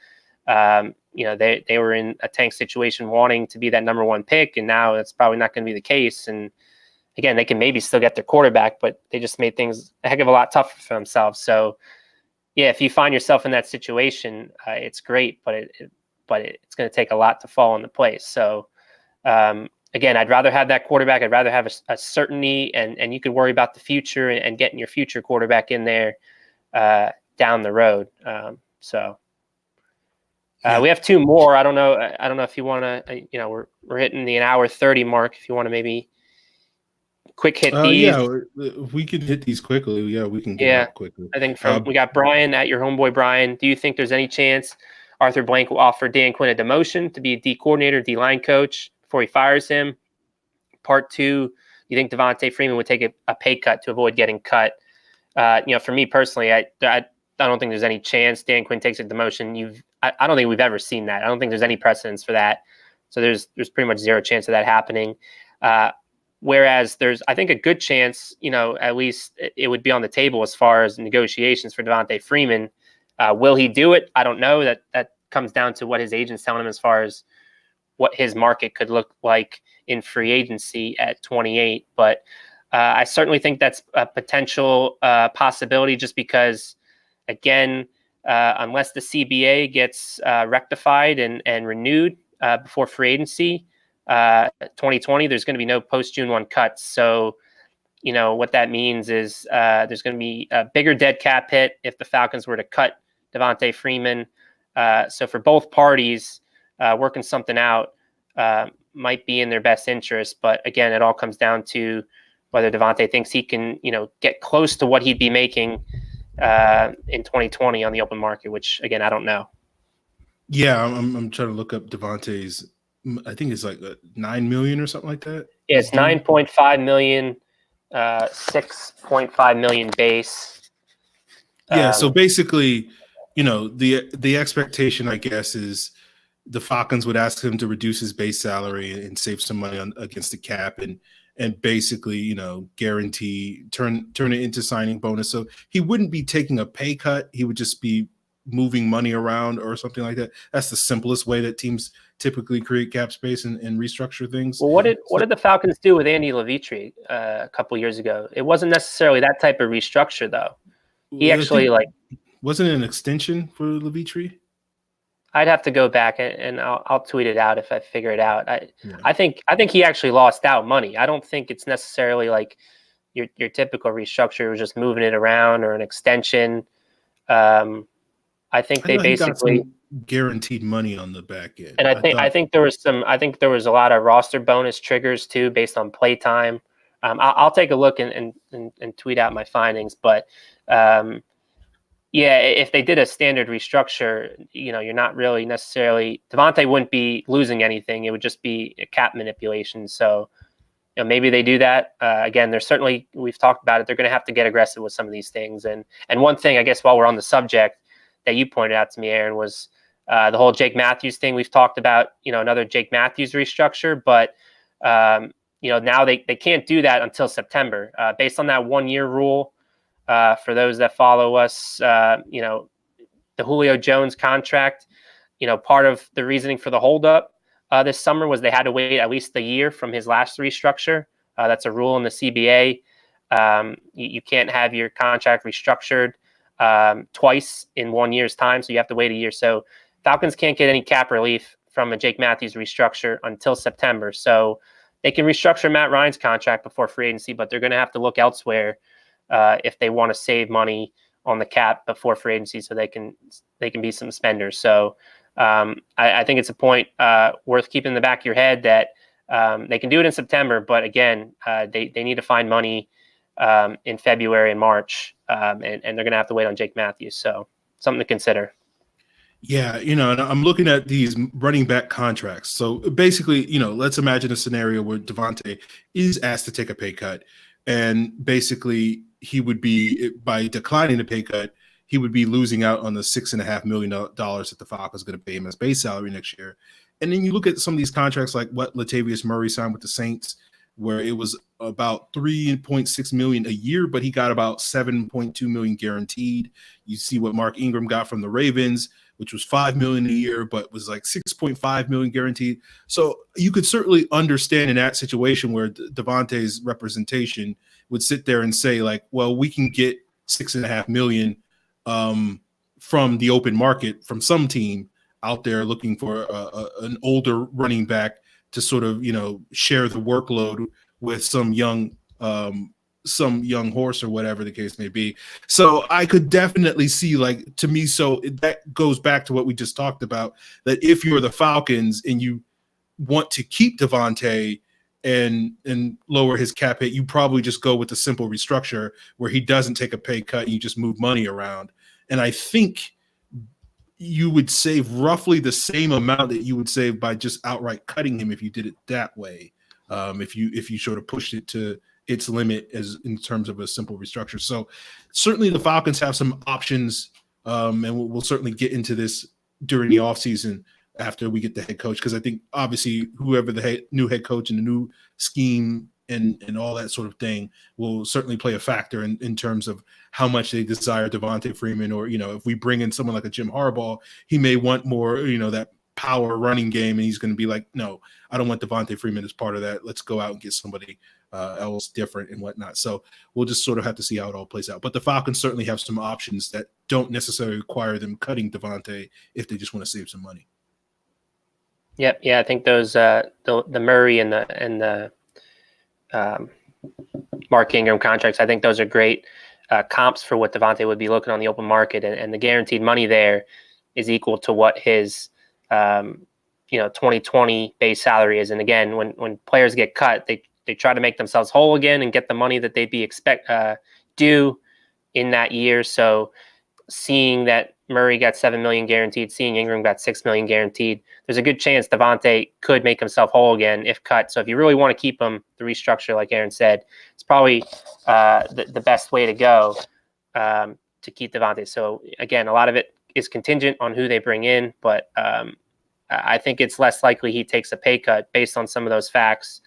B: They were in a tank situation wanting to be that number one pick, and now it's probably not going to be the case. And again, they can maybe still get their quarterback, but they just made things a heck of a lot tougher for themselves. So, if you find yourself in that situation, it's great, but it's going to take a lot to fall into place. So, again, I'd rather have that quarterback. I'd rather have a certainty, and you could worry about the future and getting your future quarterback in there down the road. We have two more. I don't know if you want to. We're hitting the 1:30 mark. If you want to maybe quick hit these.
A: We can hit these quickly. Yeah, we can get out quickly.
B: I think we got Brian at your homeboy Brian. Do you think there's any chance Arthur Blank will offer Dan Quinn a demotion to be a D coordinator, D line coach before he fires him? Part two, you think Devontae Freeman would take a pay cut to avoid getting cut? For me personally, I don't think there's any chance Dan Quinn takes a demotion. I don't think we've ever seen that. I don't think there's any precedence for that. So there's pretty much zero chance of that happening. Whereas there's, I think, a good chance, at least it would be on the table as far as negotiations for Devontae Freeman. Will he do it? I don't know. That comes down to what his agent's telling him as far as what his market could look like in free agency at 28. But I certainly think that's a potential possibility just because, again, unless the CBA gets rectified and renewed before free agency, 2020, there's going to be no post June 1 cuts. So, what that means is there's going to be a bigger dead cap hit if the Falcons were to cut Devontae Freeman. So for both parties, working something out might be in their best interest. But again, it all comes down to whether Devontae thinks he can, get close to what he'd be making in 2020 on the open market, which again, I don't know.
A: Yeah, I'm trying to look up Devontae's. I think it's like $9 million or something like that.
B: Yeah, it's $9.5 million, $6.5 million base.
A: Yeah, so basically, the expectation, I guess, is the Falcons would ask him to reduce his base salary and save some money against the cap and basically, guarantee turn it into signing bonus. So he wouldn't be taking a pay cut. He would just be moving money around or something like that. That's the simplest way that teams typically create cap space and restructure things.
B: Well, what did the Falcons do with Andy Levitri a couple years ago? It wasn't necessarily that type of restructure, though. He actually
A: wasn't it an extension for Levitri?
B: I'd have to go back and I'll tweet it out if I figure it out. I think he actually lost out money. I don't think it's necessarily like your typical restructure was just moving it around or an extension. I think they basically
A: guaranteed money on the back end.
B: And I think there was a lot of roster bonus triggers too based on play time. I'll take a look and tweet out my findings, but if they did a standard restructure, you're not really necessarily Devontae wouldn't be losing anything. It would just be a cap manipulation. So maybe they do that. Again, we've talked about it. They're going to have to get aggressive with some of these things. And one thing, I guess, while we're on the subject that you pointed out to me, Aaron, was the whole Jake Matthews thing. We've talked about, another Jake Matthews restructure, but now they can't do that until September, based on that 1 year rule. For those that follow us, the Julio Jones contract, part of the reasoning for the holdup this summer was they had to wait at least a year from his last restructure. That's a rule in the CBA. You can't have your contract restructured twice in 1 year's time, so you have to wait a year. So Falcons can't get any cap relief from a Jake Matthews restructure until September. So they can restructure Matt Ryan's contract before free agency, but they're going to have to look elsewhere if they want to save money on the cap before free agency, so they can be some spenders. So I think it's a point worth keeping in the back of your head that they can do it in September, but again, they need to find money in February and March, and they're going to have to wait on Jake Matthews. So something to consider.
A: Yeah, and I'm looking at these running back contracts. So basically, let's imagine a scenario where Davante is asked to take a pay cut, and basically he would be, by declining the pay cut, he would be losing out on the $6.5 million that the Falcons are going to pay him as base salary next year. And then you look at some of these contracts, like what Latavius Murray signed with the Saints, where it was about $3.6 million a year, but he got about $7.2 million guaranteed. You see what Mark Ingram got from the Ravens, which was $5 million a year, but was like $6.5 million guaranteed. So you could certainly understand in that situation where Davante's representation would sit there and say, like, well, we can get $6.5 million from the open market from some team out there looking for an older running back to sort of, share the workload with some young horse or whatever the case may be. So I could definitely see, like, to me, so that goes back to what we just talked about, that if you're the Falcons and you want to keep Davante and lower his cap hit, you probably just go with the simple restructure where he doesn't take a pay cut and you just move money around. And I think you would save roughly the same amount that you would save by just outright cutting him if you did it that way. If you sort of pushed it to its limit as in terms of a simple restructure. So certainly the Falcons have some options, and we'll certainly get into this during the offseason after we get the head coach, because I think obviously whoever the new head coach and the new scheme and all that sort of thing will certainly play a factor in terms of how much they desire Devontae Freeman, or, if we bring in someone like a Jim Harbaugh, he may want more, that power running game, and he's going to be like, no, I don't want Devontae Freeman as part of that. Let's go out and get somebody else different and whatnot. So we'll just sort of have to see how it all plays out. But the Falcons certainly have some options that don't necessarily require them cutting Devontae if they just want to save some money.
B: Yep. Yeah. I think those, the Murray and the Mark Ingram contracts, I think those are great comps for what Devontae would be looking on the open market, and the guaranteed money there is equal to what his 2020 base salary is. And again, when players get cut, they try to make themselves whole again and get the money that they'd be due in that year. So seeing that Murray got $7 million guaranteed, seeing Ingram got $6 million guaranteed, there's a good chance Devontae could make himself whole again if cut. So if you really want to keep him, the restructure, like Aaron said, it's probably the best way to go to keep Devontae. So again, a lot of it is contingent on who they bring in, but I think it's less likely he takes a pay cut based on some of those facts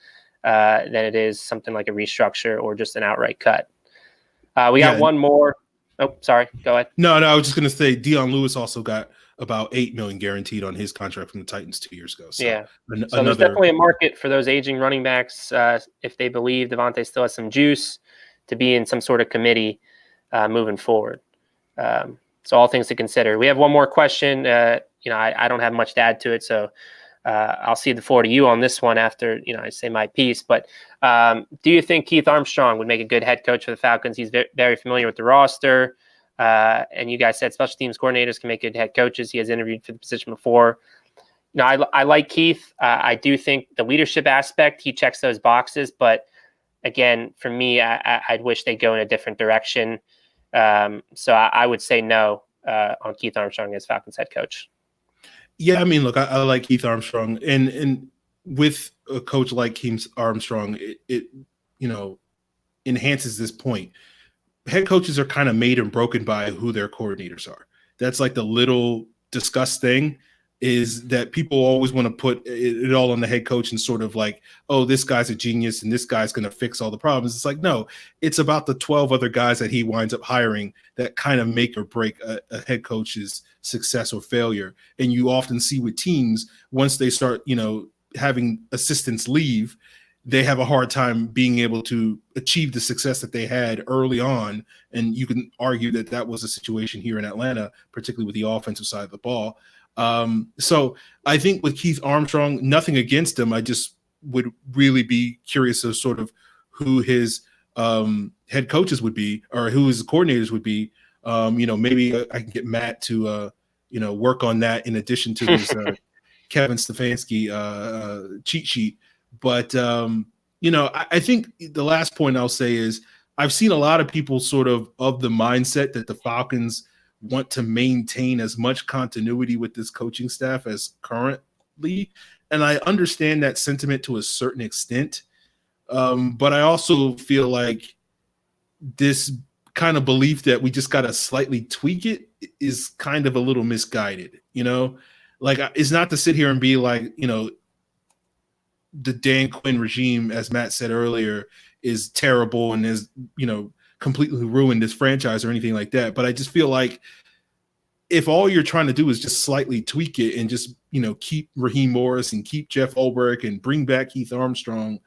B: than it is something like a restructure or just an outright cut. We got one more. Oh, sorry. Go ahead.
A: No, I was just going to say Dion Lewis also got about $8 million guaranteed on his contract from the Titans 2 years ago. So
B: yeah. So there's definitely a market for those aging running backs if they believe Devontae still has some juice to be in some sort of committee moving forward. So all things to consider. We have one more question. I don't have much to add to it, so I'll cede the floor to you on this one after I say my piece. But do you think Keith Armstrong would make a good head coach for the Falcons? He's very familiar with the roster, and you guys said special teams coordinators can make good head coaches. He has interviewed for the position before. I like Keith. I do think the leadership aspect, he checks those boxes. But again, for me, I'd wish they'd go in a different direction. So I would say no on Keith Armstrong as Falcons head coach.
A: Yeah, I mean, look, I like Keith Armstrong, and with a coach like Keith Armstrong, it enhances this point. Head coaches are kind of made and broken by who their coordinators are. That's like the little discussed thing, is that people always want to put it all on the head coach and sort of like, oh, this guy's a genius and this guy's going to fix all the problems. It's like, no, it's about the 12 other guys that he winds up hiring that kind of make or break a head coach's success or failure. And you often see with teams, once they start, having assistants leave, they have a hard time being able to achieve the success that they had early on. And you can argue that that was a situation here in Atlanta, particularly with the offensive side of the ball. So I think with Keith Armstrong, nothing against him. I just would really be curious of sort of who his head coaches would be, or who his coordinators would be. Maybe I can get Matt to, work on that in addition to this Kevin Stefanski cheat sheet. But, I think the last point I'll say is I've seen a lot of people sort of the mindset that the Falcons want to maintain as much continuity with this coaching staff as currently. And I understand that sentiment to a certain extent. But I also feel like this kind of belief that we just got to slightly tweak it is kind of a little misguided, like it's not to sit here and be like, the Dan Quinn regime, as Matt said earlier, is terrible and is, completely ruined this franchise or anything like that. But I just feel like if all you're trying to do is just slightly tweak it and just, keep Raheem Morris and keep Jeff Ulbrich and bring back Keith Armstrong,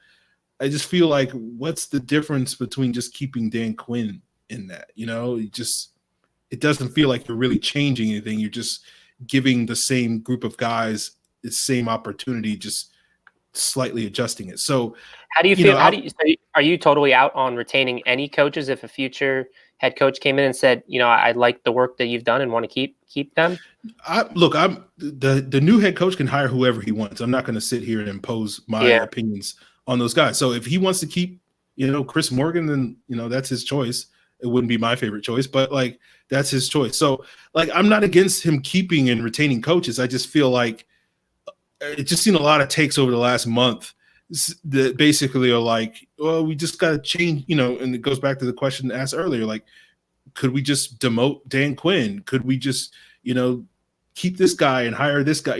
A: I just feel like what's the difference between just keeping Dan Quinn in that? It doesn't feel like you're really changing anything. You're just giving the same group of guys the same opportunity, just slightly adjusting it. So
B: how do you feel? Are you totally out on retaining any coaches if a future head coach came in and said, I like the work that you've done and want to keep them?
A: I'm the new head coach can hire whoever he wants. I'm not going to sit here and impose my opinions on those guys. So if he wants to keep, Chris Morgan, then, that's his choice. It wouldn't be my favorite choice, but like, that's his choice. So like, I'm not against him keeping and retaining coaches. I just feel like it just seen a lot of takes over the last month that basically are like, well, we just got to change, and it goes back to the question asked earlier. Like, could we just demote Dan Quinn? Could we just, keep this guy and hire this guy?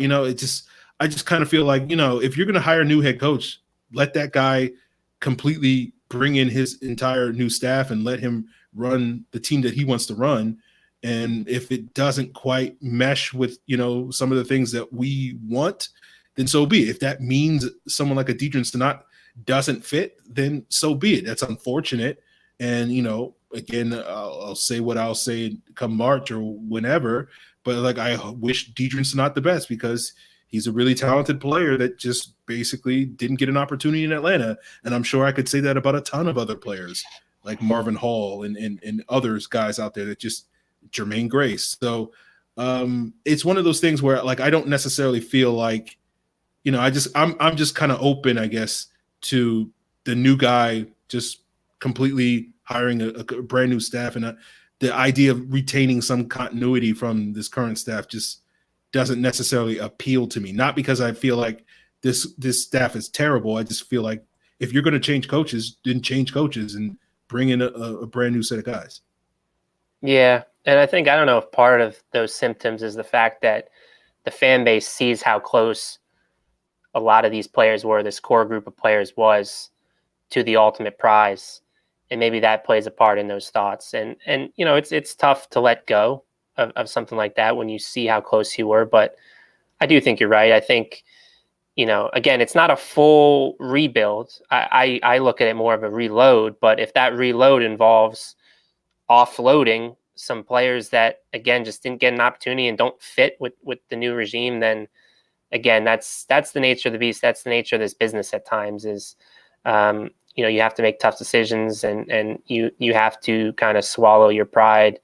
A: I just kind of feel like, if you're going to hire a new head coach, let that guy completely bring in his entire new staff and let him run the team that he wants to run. And if it doesn't quite mesh with, some of the things that we want, then so be it. If that means someone like a Deidre Stanot doesn't fit, then so be it. That's unfortunate. And, again, I'll say what I'll say come March or whenever, but like, I wish Deidre Stanot the best because he's a really talented player that just basically didn't get an opportunity in Atlanta. And I'm sure I could say that about a ton of other players like Marvin Hall and others guys out there that just Jermaine Grace. So it's one of those things where like, I don't necessarily feel like, I'm just kind of open, I guess, to the new guy just completely hiring a brand new staff, and the idea of retaining some continuity from this current staff just doesn't necessarily appeal to me. Not because I feel like this staff is terrible. I just feel like if you're going to change coaches, then change coaches and bring in a brand new set of guys.
B: Yeah, and I don't know if part of those symptoms is the fact that the fan base sees how close a lot of these players were, this core group of players was, to the ultimate prize. And maybe that plays a part in those thoughts. And it's tough to let go of something like that when you see how close you were. But I do think you're right. I think, again, it's not a full rebuild. I look at it more of a reload. But if that reload involves offloading some players that, again, just didn't get an opportunity and don't fit with the new regime, then again, that's the nature of the beast. That's the nature of this business at times is, you have to make tough decisions and you have to kind of swallow your pride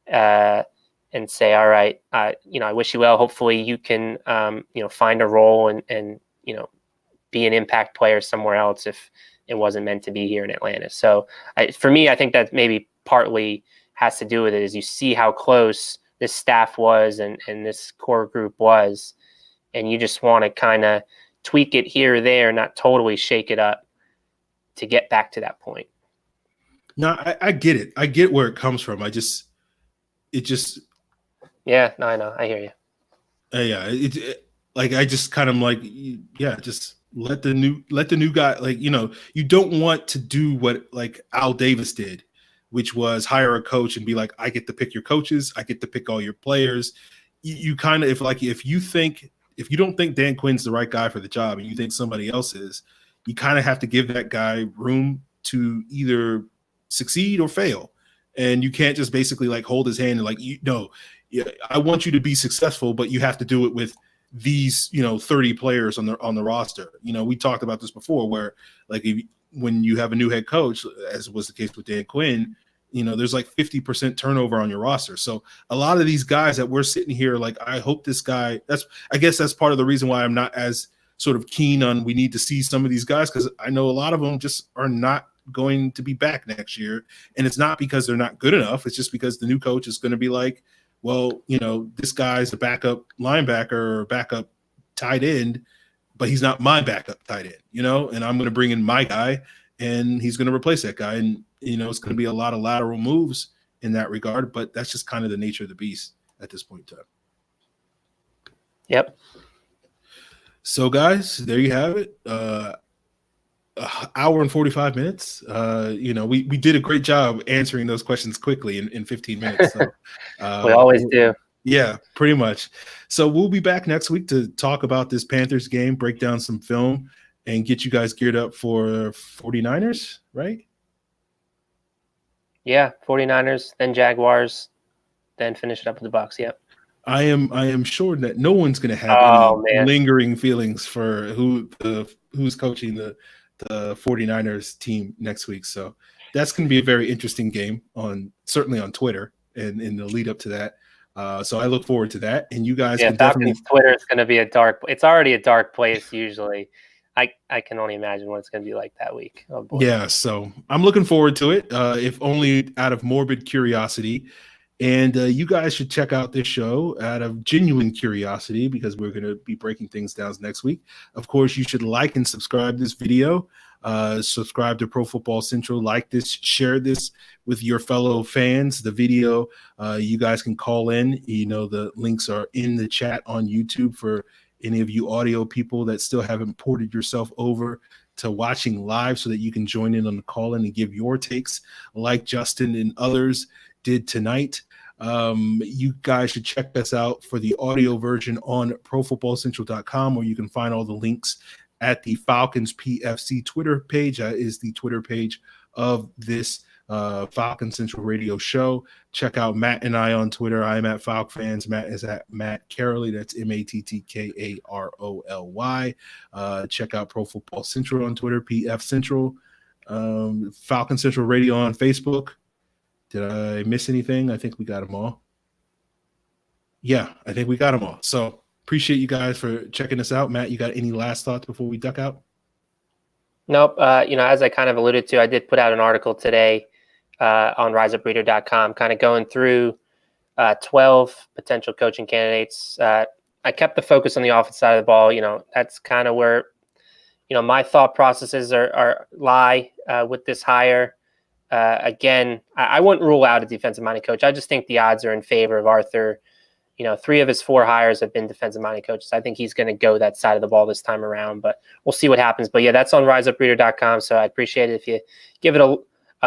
B: and say, all right, I wish you well. Hopefully you can, find a role and be an impact player somewhere else if it wasn't meant to be here in Atlanta. So for me, I think that maybe partly has to do with it is you see how close this staff was and this core group was, and you just want to kind of tweak it here or there, not totally shake it up to get back to that point.
A: No, I get it. I get where it comes from.
B: Yeah, no, I know. I hear you.
A: I just kind of like, yeah, just let the new guy, like, you don't want to do what like Al Davis did, which was hire a coach and be like, I get to pick your coaches, I get to pick all your players. You kind of, if you don't think Dan Quinn's the right guy for the job and you think somebody else is, you kind of have to give that guy room to either succeed or fail. And you can't just basically like hold his hand and like, I want you to be successful, but you have to do it with these, 30 players on the roster. We talked about this before where like when you have a new head coach, as was the case with Dan Quinn, there's like 50% turnover on your roster. So a lot of these guys that we're sitting here, like, I hope this guy, I guess that's part of the reason why I'm not as sort of keen on, we need to see some of these guys, because I know a lot of them just are not going to be back next year. And it's not because they're not good enough. It's just because the new coach is going to be like, well, this guy's a backup linebacker or backup tight end, but he's not my backup tight end, and I'm going to bring in my guy and he's going to replace that guy. And, it's going to be a lot of lateral moves in that regard, but that's just kind of the nature of the beast at this point in time.
B: Yep.
A: So guys, there you have it. Hour and 45 minutes. We did a great job answering those questions quickly in 15 minutes. So,
B: we always do.
A: Yeah, pretty much. So we'll be back next week to talk about this Panthers game, break down some film, and get you guys geared up for 49ers, right?
B: Yeah, 49ers, then Jaguars, then finish it up with the Bucs. Yep.
A: I am sure that no one's going to have any lingering feelings for who's coaching the 49ers team next week. So that's going to be a very interesting game certainly on Twitter and in the lead up to that. So I look forward to that. And you guys can definitely.
B: Twitter is going to be it's already a dark place usually. I can only imagine what it's going to be like that week. Oh, boy.
A: Yeah. So I'm looking forward to it, if only out of morbid curiosity. And you guys should check out this show out of genuine curiosity, because we're going to be breaking things down next week. Of course, you should like and subscribe this video. Subscribe to Pro Football Central. Like this, share this with your fellow fans. The video, you guys can call in. The links are in the chat on YouTube for any of you audio people that still haven't ported yourself over to watching live, so that you can join in on the call in and give your takes like Justin and others did tonight. You guys should check us out for the audio version on profootballcentral.com, where you can find all the links at the Falcons PFC Twitter page. That is the Twitter page of this Falcons Central Radio show. Check out Matt and I on Twitter. I'm at FalcFans. Matt is at Matt Karoly. That's MattKaroly. Check out Pro Football Central on Twitter, PF Central. Falcons Central Radio on Facebook. Did I miss anything? I think we got them all. Yeah, I think we got them all. So appreciate you guys for checking us out. Matt, you got any last thoughts before we duck out?
B: Nope. As I kind of alluded to, I did put out an article today on riseupreader.com, kind of going through 12 potential coaching candidates. I kept the focus on the offensive side of the ball. That's kind of where, my thought processes lie with this hire. Again, I wouldn't rule out a defensive-minded coach. I just think the odds are in favor of Arthur. 3 of his 4 hires have been defensive-minded coaches. I think he's going to go that side of the ball this time around, but we'll see what happens. But, yeah, that's on riseupreader.com, so I appreciate it if you give it a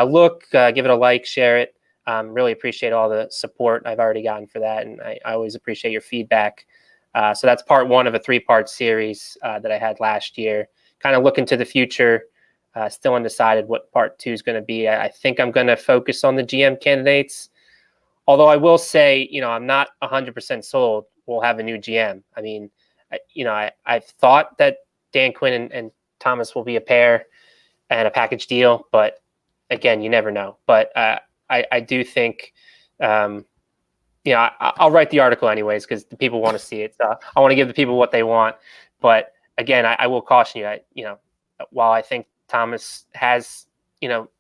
B: look, give it a like, share it. Really appreciate all the support I've already gotten for that, and I always appreciate your feedback. So that's part 1 of a 3-part series that I had last year, kind of looking to the future. Still undecided what part 2 is going to be. I think I'm going to focus on the GM candidates. Although I will say, I'm not 100% sold we'll have a new GM. I mean, I've thought that Dan Quinn and Thomas will be a pair and a package deal, but again, you never know. But I do think, I'll write the article anyways because the people want to see it. So I want to give the people what they want. But again, I will caution you. While I think Thomas has,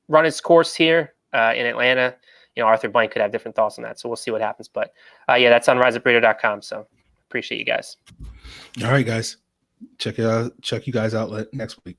B: run his course here in Atlanta, Arthur Blank could have different thoughts on that. So we'll see what happens. But that's on riseupreader.com. So appreciate you guys.
A: All right, guys. Check you guys out next week.